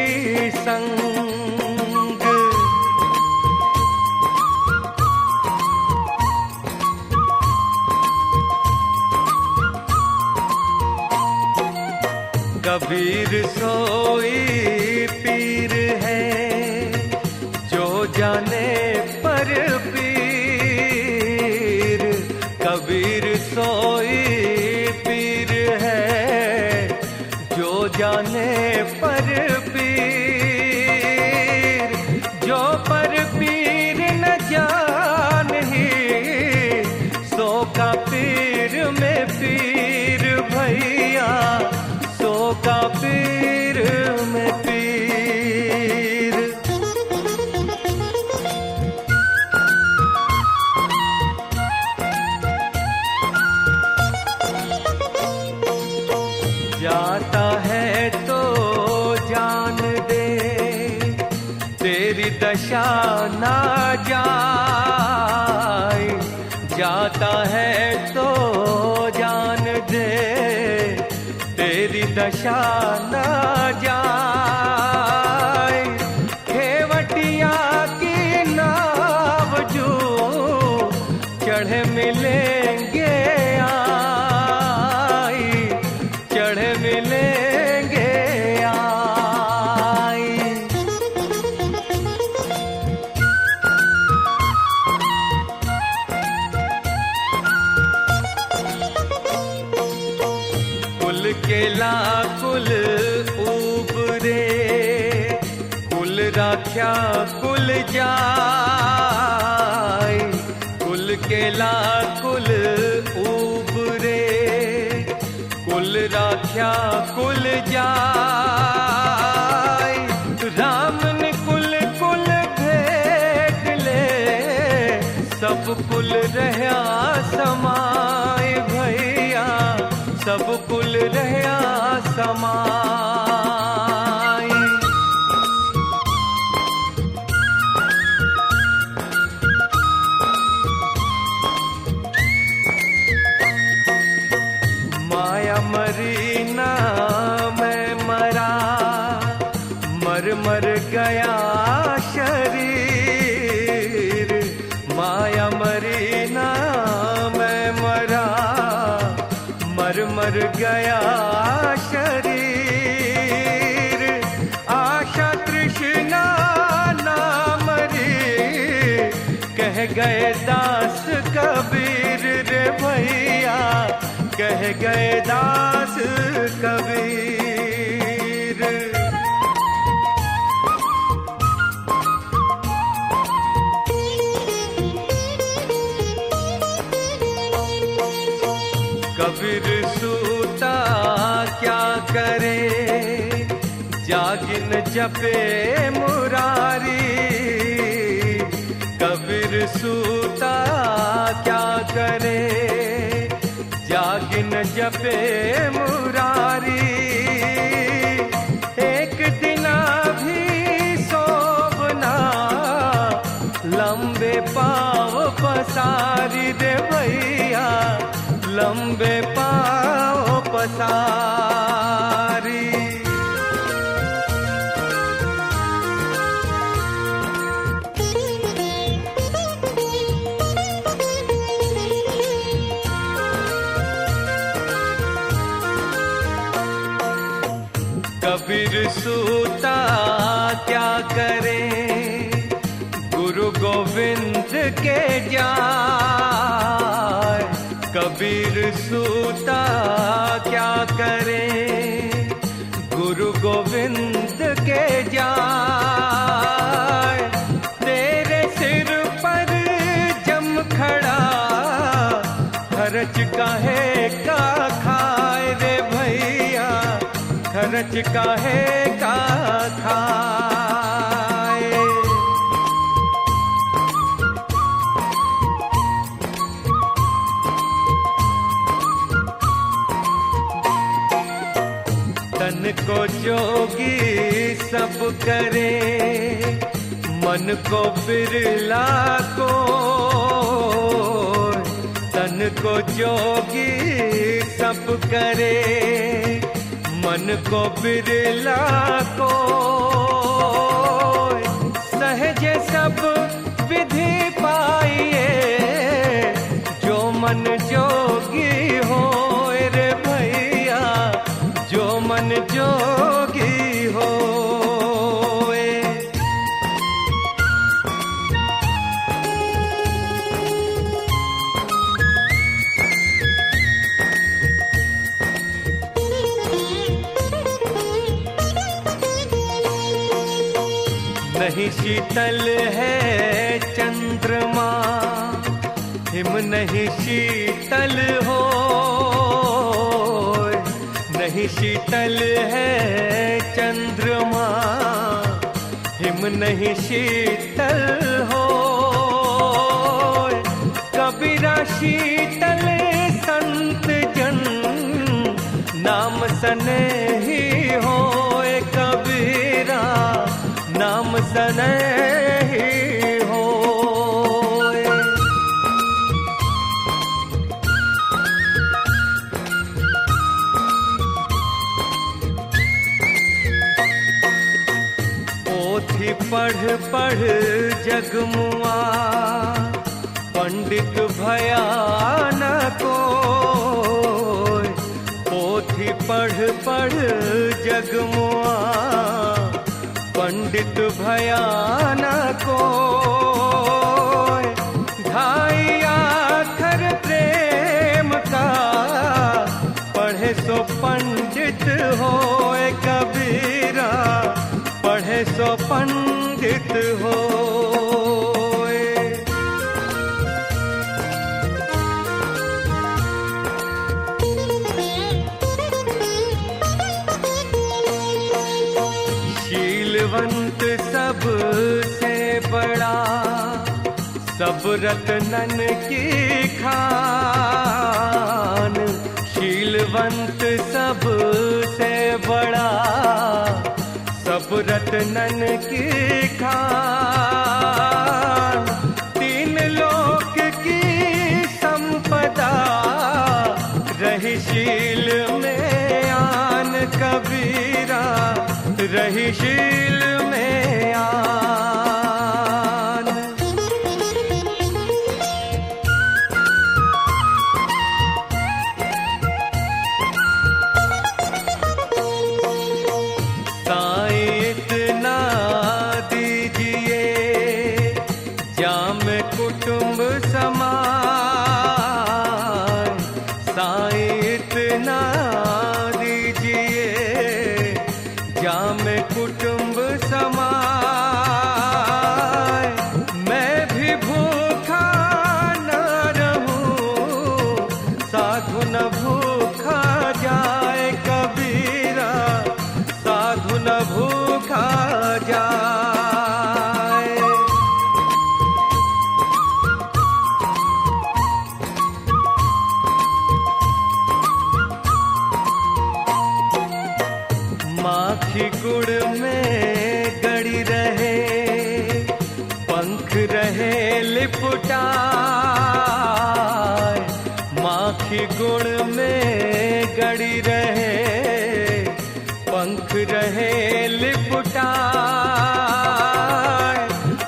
संग। कबीर सोई पीर है, जो जाने पर पीर। कबीर सोई पीर है, जो जाने पर पीर। जो पर पीर न जानही, सो का पीर में पीर भैया, सो का पीर आता है तो जान दे, तेरी दशा ना जाए। जाता है तो जान दे, तेरी दशा ना जाए। खेवटिया की नाव जो चढ़े मिलेंगे आई, चढ़े मिलेंगे आई। कुल केला कुल उबरे, कुल राख्या कुल जाय। कुल केला कुल उबरे, कुल राख्या कुल जाय। राम ने कुल कुल भेट ले, सब कुल रहया समाय भैया, सब कुल रहया समाय। माया मरी ना मैं मरा, मर मर गया शरीर। माया मरी ना मैं मरा, मर मर गया शरीर। आशा तृष्णा ना मरी, कह गए दास कबीर रे भैया, कह गए दास कबीर। कबीर सूता क्या करे, जागिन जपे मुरारी। कबीर सूता क्या करे, जागिन जपे मुरारी। एक दिना भी सोवना, लंबे पाँव पसारी दे भैया, लंबे पाँव पसारी। कबीर सूता क्या करे, गुरु गोविंद के जाय। कबीर सूता क्या करे, गुरु गोविंद के जाय। तेरे सिर पर जम खड़ा, खर्च काहे का खाए रे भैया, खर्च काहे का खाए। तन को जोगी सब करे, मन को बिरला को। तन को जोगी सब करे, मन को बिरला को। सहजे सब विधि पाइए, जो मन जोगी हो रे भैया, जो मन जोगी हो। नहीं शीतल है चंद्रमा, हिम नहीं शीतल हो। नहीं शीतल है चंद्रमा, हिम नहीं शीतल हो। कबीरा शीतल संत जन, नाम सने ही होए कबीरा, नाम सने ही होए। पोथी पढ़ पढ़ जगमुआ, पंडित भया न कोय। पोथी पढ़ पढ़ जगमुआ, पंडित भया न कोय। ढाई आखर प्रेम का, पढ़े सो पंडित होए कबीरा, पढ़े सो पंडित होए। शीलवंत सबसे बड़ा, सब रत्नन की खान। शीलवंत सबसे बड़ा, सब रत्नन की खान। तीन लोक की संपदा, रही शील में आन कबीरा, रही शील में आन। साईं इतना दीजिए, जाम कुटुंब समान। साईं इतना दीजिए, जाम कुटुंब समाए। मैं भी भूखा न रहूं, साधु न भूखा जाए कबीरा, साधु न भूखा जाए। माखी गुड़ में गड़ी रहे, पंख रहे लिपटाए। माखी गुड़ में गड़ी रहे, पंख रहे लिपटाए।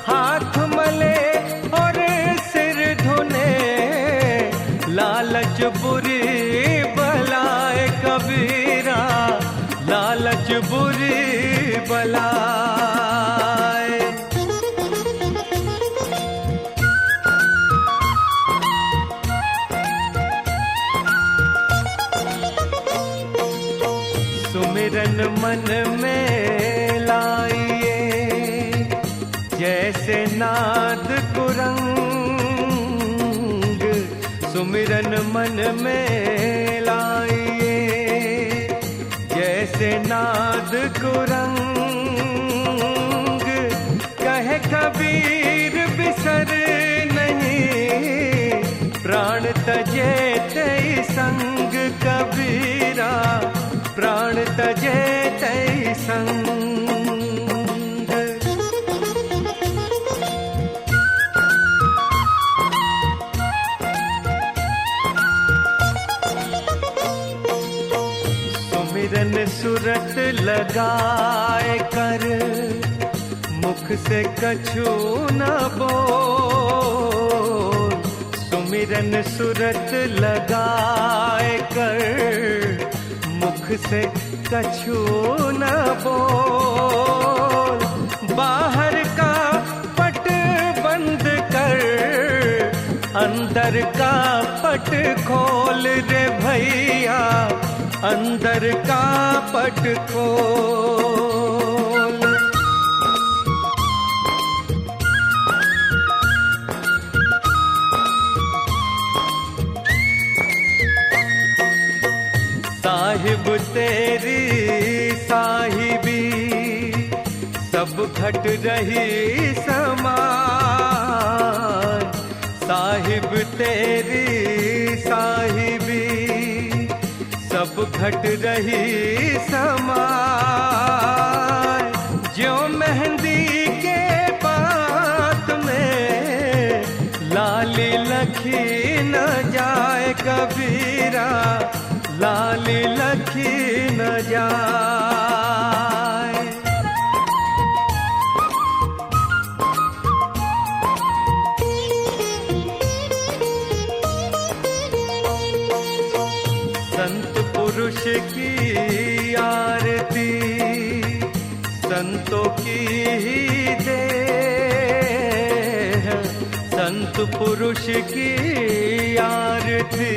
हाथ मले और सिर धुने, लालच बुरी बलाए कबीरा, लालच बुरी बलाए। सुमिरन मन में लाइए, जैसे नाद कुरंग। सुमिरन मन में लाइए, जैसे नाद कुरंग। कहे कबीर बिसर नहीं, प्राण तजे तई संग कबीरा, प्राण तजे तई संग। सुमिरन सुरत लगाए कर, मुख से कछु न बोल। सुमिरन सुरत लगाए कर, मुख से कछु न बोल। बाहर का पट बंद कर, अंदर का पट खोल रे भैया, अंदर का पट खोल। साहिब तेरी साहिबी, सब घट रही समान। साहिब तेरी साहिबी, सब सब घट रही समाय। ज्यों मेहंदी के पात में लाली लखी न जाए कबीरा, लाली लखी न जाए। संत पुरुष की आरती संतों की ही देह, संत पुरुष की आरती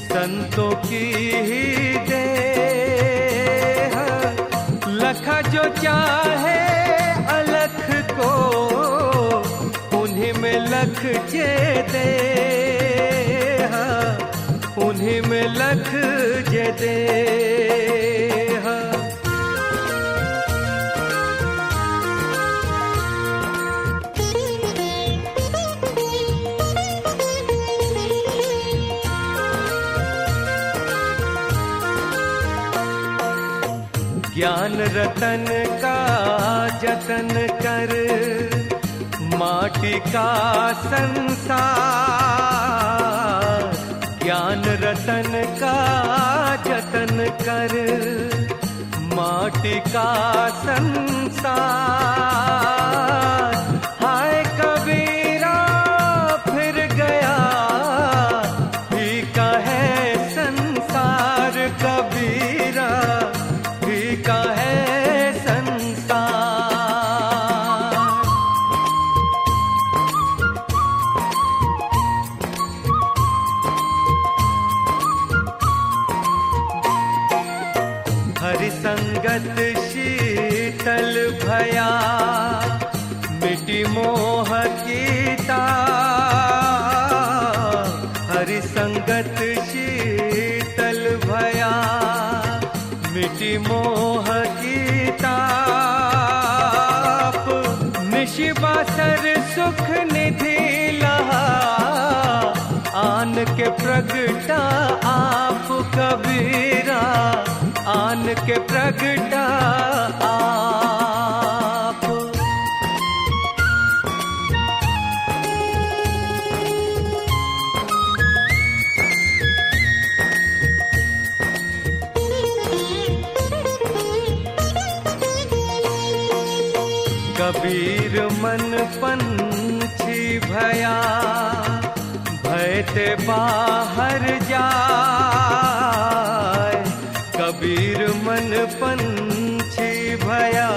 संतों की ही देह। लखा जो चाहे अलख को उन्हीं में लख जे दे, उन्हीं में लख जे दे। ज्ञान रतन का जतन कर माटी का संसार, ज्ञान रतन का जतन कर माटी का संसार। हाय कबीरा फिर गया फीका है संसार, कबीरा फीका है संसार। हरि संगत शीतल भया मिटी मोह की ताप, हरि संगत शीतल भया मिटी मोह की ताप। निशिबासर सुख निधि लहा आन के प्रगटा आप कबीरा, आन के प्रगटा आप। कबीर मन पंछी भया भय ते बाहर जाए, कबीर मन पंछी भया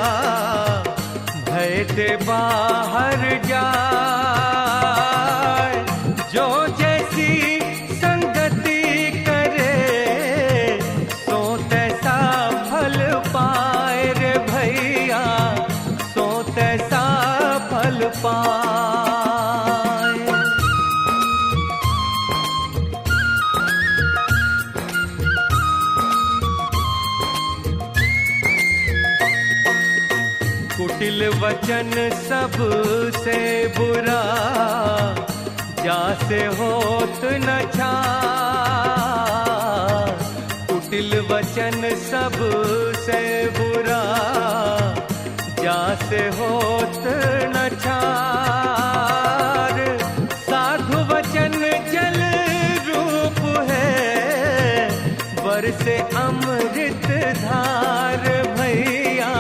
भय ते बाहर जाए। जो जैसी संगति करे सो तैसा फल पाए रे भैया, सो तैसा फल पाए। कुटिल वचन सबसे बुरा जासे होत न छार, कुटिल वचन सबसे बुरा जासे होत न छार। साधु वचन जल रूप है बरसे अमृत धार भैया,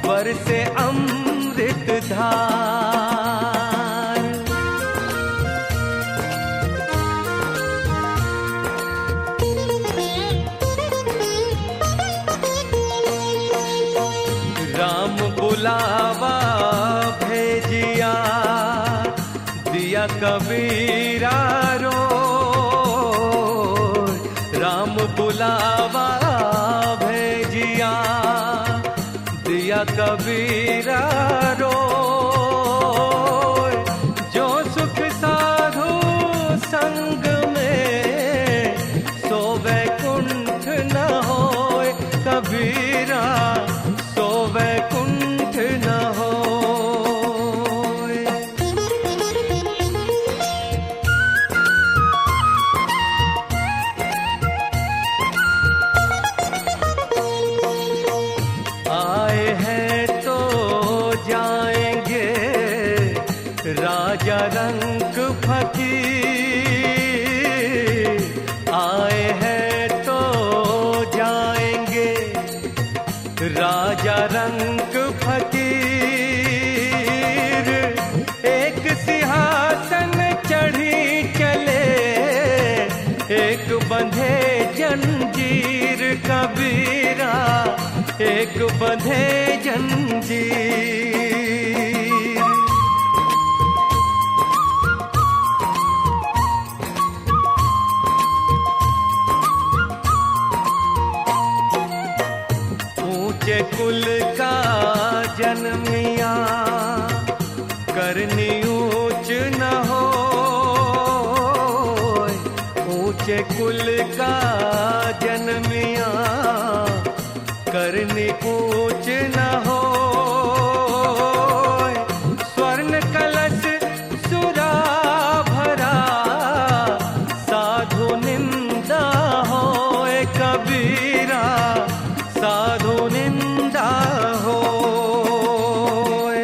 बरसे अमृत धार। राम बुलावा भेजिया दिया कबीरा रो, राम बुलावा भेजिया दिया कबीरा रो। जो सुख साधु संग में सो वैकुंठ न होए कबीरा, सो वैकुंठ न होए। राजा रंग फकीर आए हैं तो जाएंगे, राजा रंग फकीर एक सिंहासन चढ़ी चले, एक बंधे जंजीर कबीरा, एक बंधे जंजीर। ऊंचे कुल का जन्मिया करनी ऊंच न हो, ऊंचे कुल का जन्मिया करनी ऊंच न हो। स्वर्ण कलश सुरा भरा साधु निंदा होए कबीरा, साधु निंदा होए।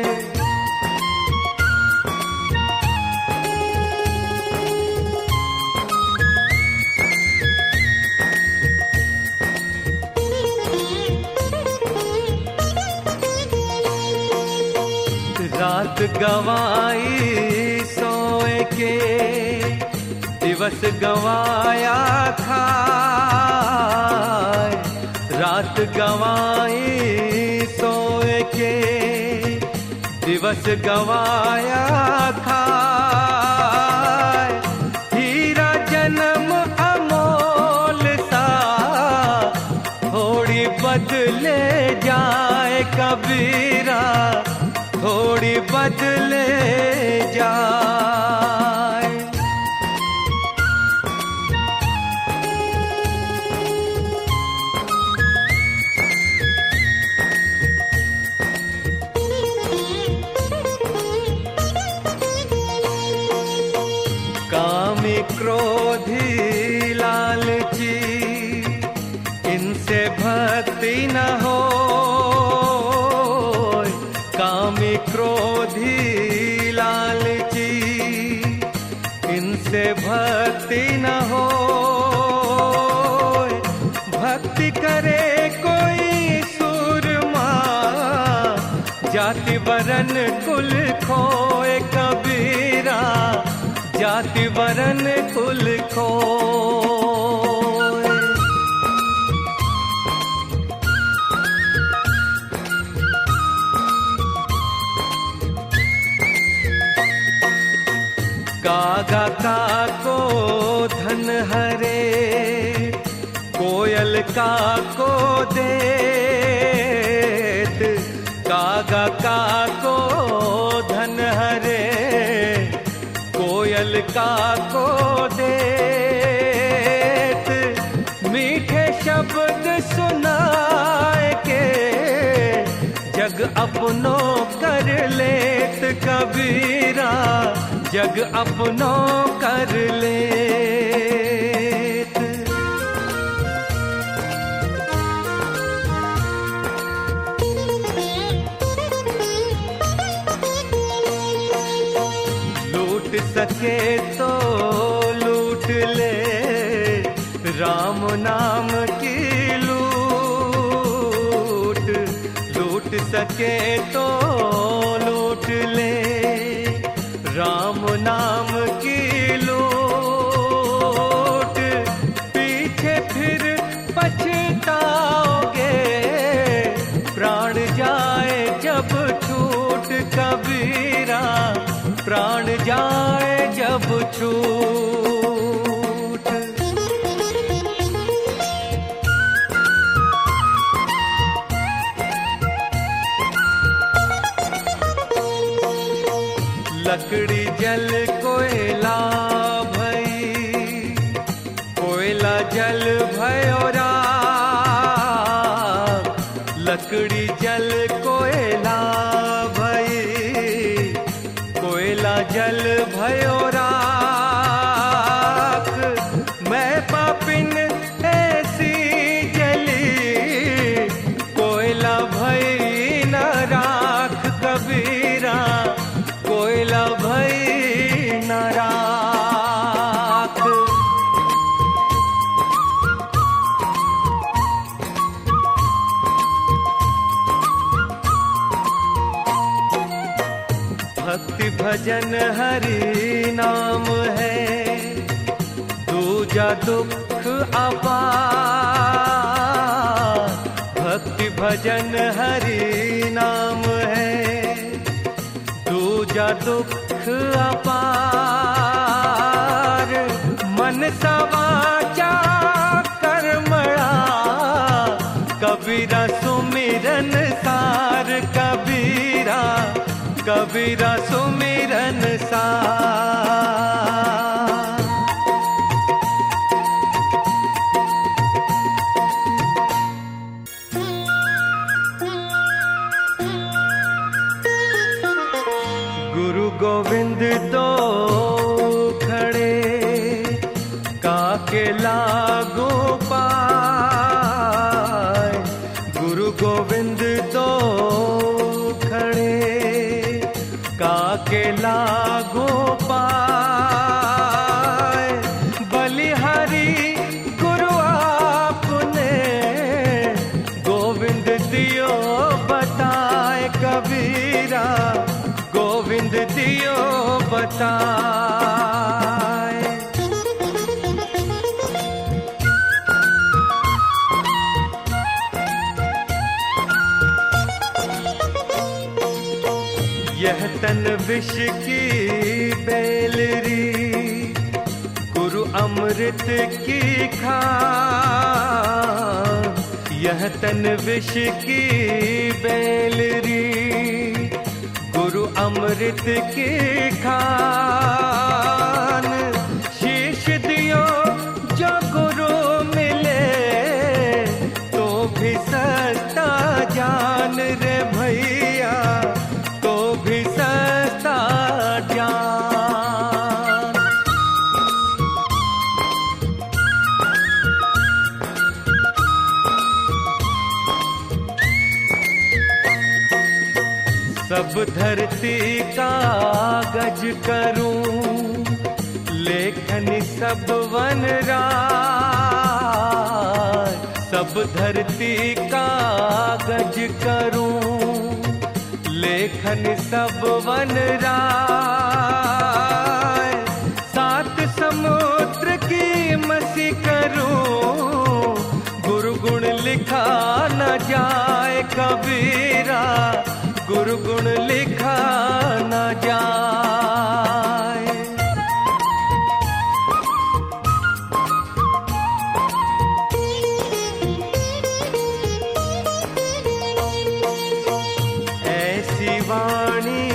रात गवाई सोए के, दिवस गवाया खाए, रात गवाई सोए के, दिवस गवाया खाए। हीरा जन्म अमोल सा थोड़ी बदले जाए कबीरा, थोड़ी बदले जाए। कामी क्रोधी लालची इनसे भक्ति न हो, कामी क्रोधी लालची इनसे भक्ति न हो। भक्ति करे कोई सूरमा, जाति वरन कुल खोए कबीरा, जाति वरन कुल खोए। कागा का को धन हरे, कोयल का को देत, कागा का को धन हरे, कोयल का को देत। मीठे शब्द सुनाए के जग अपनो कर लेत कबीरा, जग अपनो कर लेत। लूट सके तो लूट ले राम नाम की लूट, लूट सके तो लूट ले राम नाम की लूट। पीछे फिर पछताओगे, प्राण जाए जब छूट कबीरा, प्राण जाए जब छूट। लकड़ी जल कोयला भई, कोयला जल भयो राख, लकड़ी जल कोयला भई, कोयला जल भयो राख। मैं पापिन ऐसी जली, कोयला भई न राख कबीरा, कोयला भई भजन हरि नाम है, दूजा दुख अपार। भक्ति भजन हरि नाम है, दूजा दुख अपार। मन सवाचा कर्मणा कबीरा सुमिरन सार। कबीरा कबीरा सुमिरन सार। गुरु गोविंद दो खड़े काके लागो पाए। गुरु गोविंद दो खड़े काके लागो पाए। बलिहारी गुरु आपने गोविंद दियो बताए। कबीरा गोविंद दियो बताए। यह तन विष की बेलरी गुरु अमृत की खान। यह तन विष की बेलरी गुरु अमृत की खान। शीश दियो जो गुरु मिले तो भी सस्ता जान रे भैया, तो भी सस्ता जान। सब धरती कागज करूं, लेखनी सब वन राय। सब धरती कागज करूं, लेखन सब वन राय। सात समुद्र की मसी करूं, गुरु गुण लिखा न जाए। कबीरा गुरु गुण लिखा न जाए। ऐसी वाणी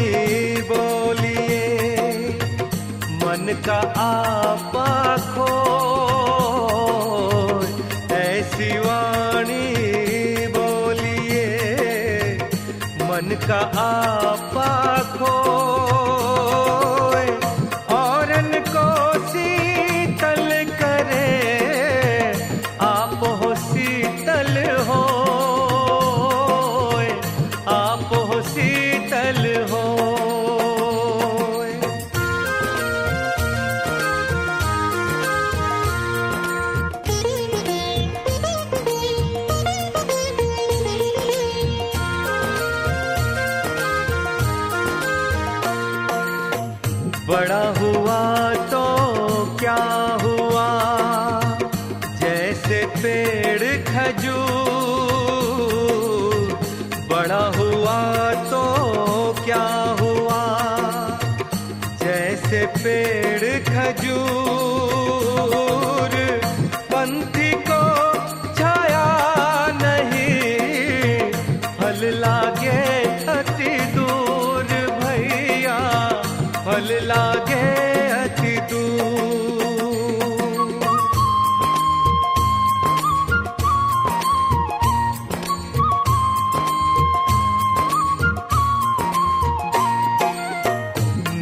बोलिए मन का आपा खोए। ऐसी वाणी बोलिए मन का आपा खोए। औरन को शीतल करे, आप हो शीतल हो। आप हो शीतल हो। बड़ा हुआ तो क्या हुआ, जैसे पेड़ खजूर। बड़ा हुआ तो क्या हुआ, जैसे पेड़ खजूर। पंथी को छाया नहीं, फल लागे अति दूर भैया, फल लागे अति दूर।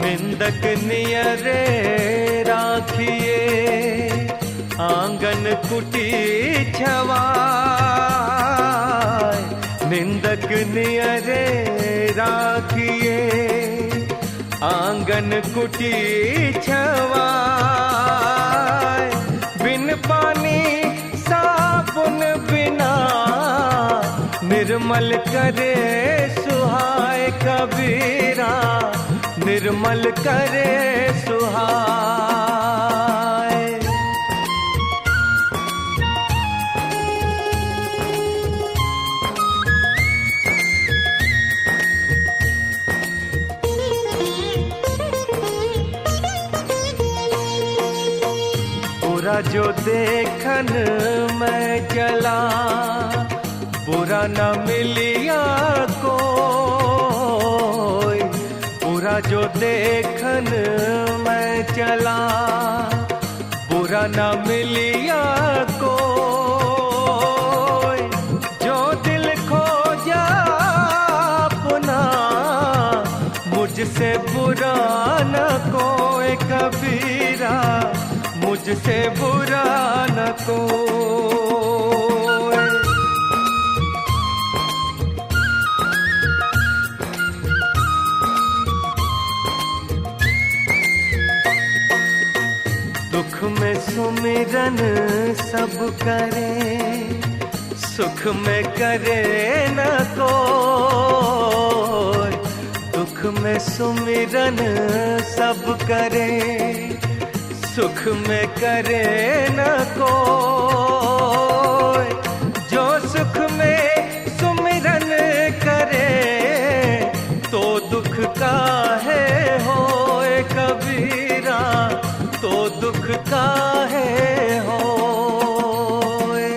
निंदक नियरे राखिए, आंगन कुटी छवाए। निंदक नियरे राखिए, आंगन कुटी छवाए। बिन पानी साबुन बिना, निर्मल करे सुहाए। कबीरा निर्मल करे सुहाए। बुरा जो देखन मैं चला, बुरा न मिलिया कोई। बुरा जो देखन मैं चला, बुरा न मिलिया कोई। जो दिल खो जा अपना, मुझसे बुरा न कोई कबीरा, मुझसे बुरा न कोई। दुख में सुमिरन सब करे, सुख में करे न कोई। दुख में सुमिरन सब करे, सुख में करे न कोई। जो सुख में सुमिरन करे, तो दुख काहे होए कबीरा, तो दुख काहे होए।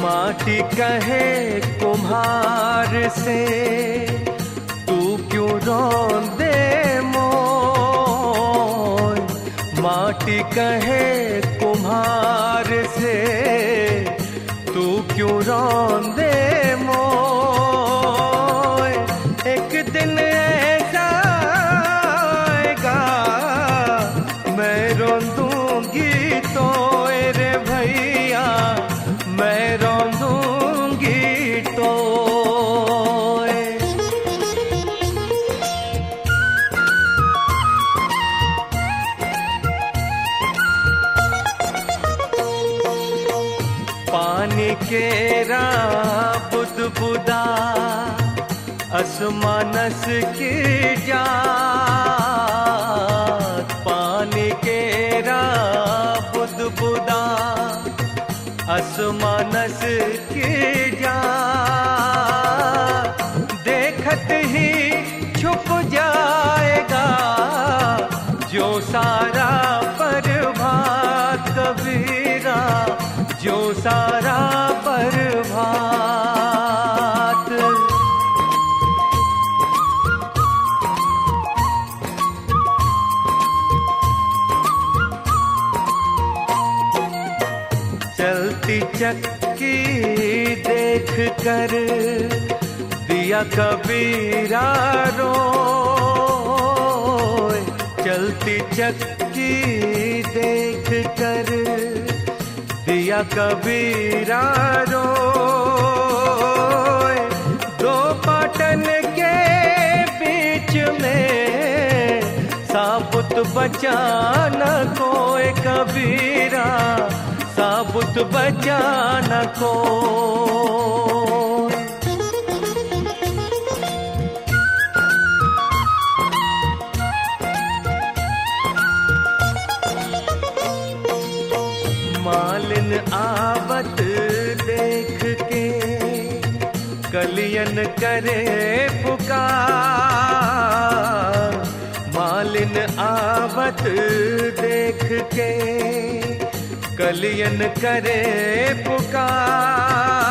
माटी कहे कुम्हार से, तू क्यों रोंदे मोय। माटी कहे कुम्हार से, तू क्यों रोंदे मोय। एक दिन ऐसा आएगा, मैं रोंदूंगी तो रे भैया, मैं रोंदूंगी तो। पानी केरा बुदबुदा, असमानस की जात। पानी केरा बुदबुदा, असमानस की जात। देखत ही छुप जाएगा, जो सारा प्रभात कबीरा, जो सारा प्रभात। चलती चक्की देख कर दिया कबीरा रोए। चलती चक्की देख कर दिया कबीरा रोए। दो पाटन के बीच में साबुत बचाना कोई कबीरा, साबुत बचाना कोई। मालिन आवत देख के कलियन करे पुकार। मालिन आवत देख के कलियन करे पुकार।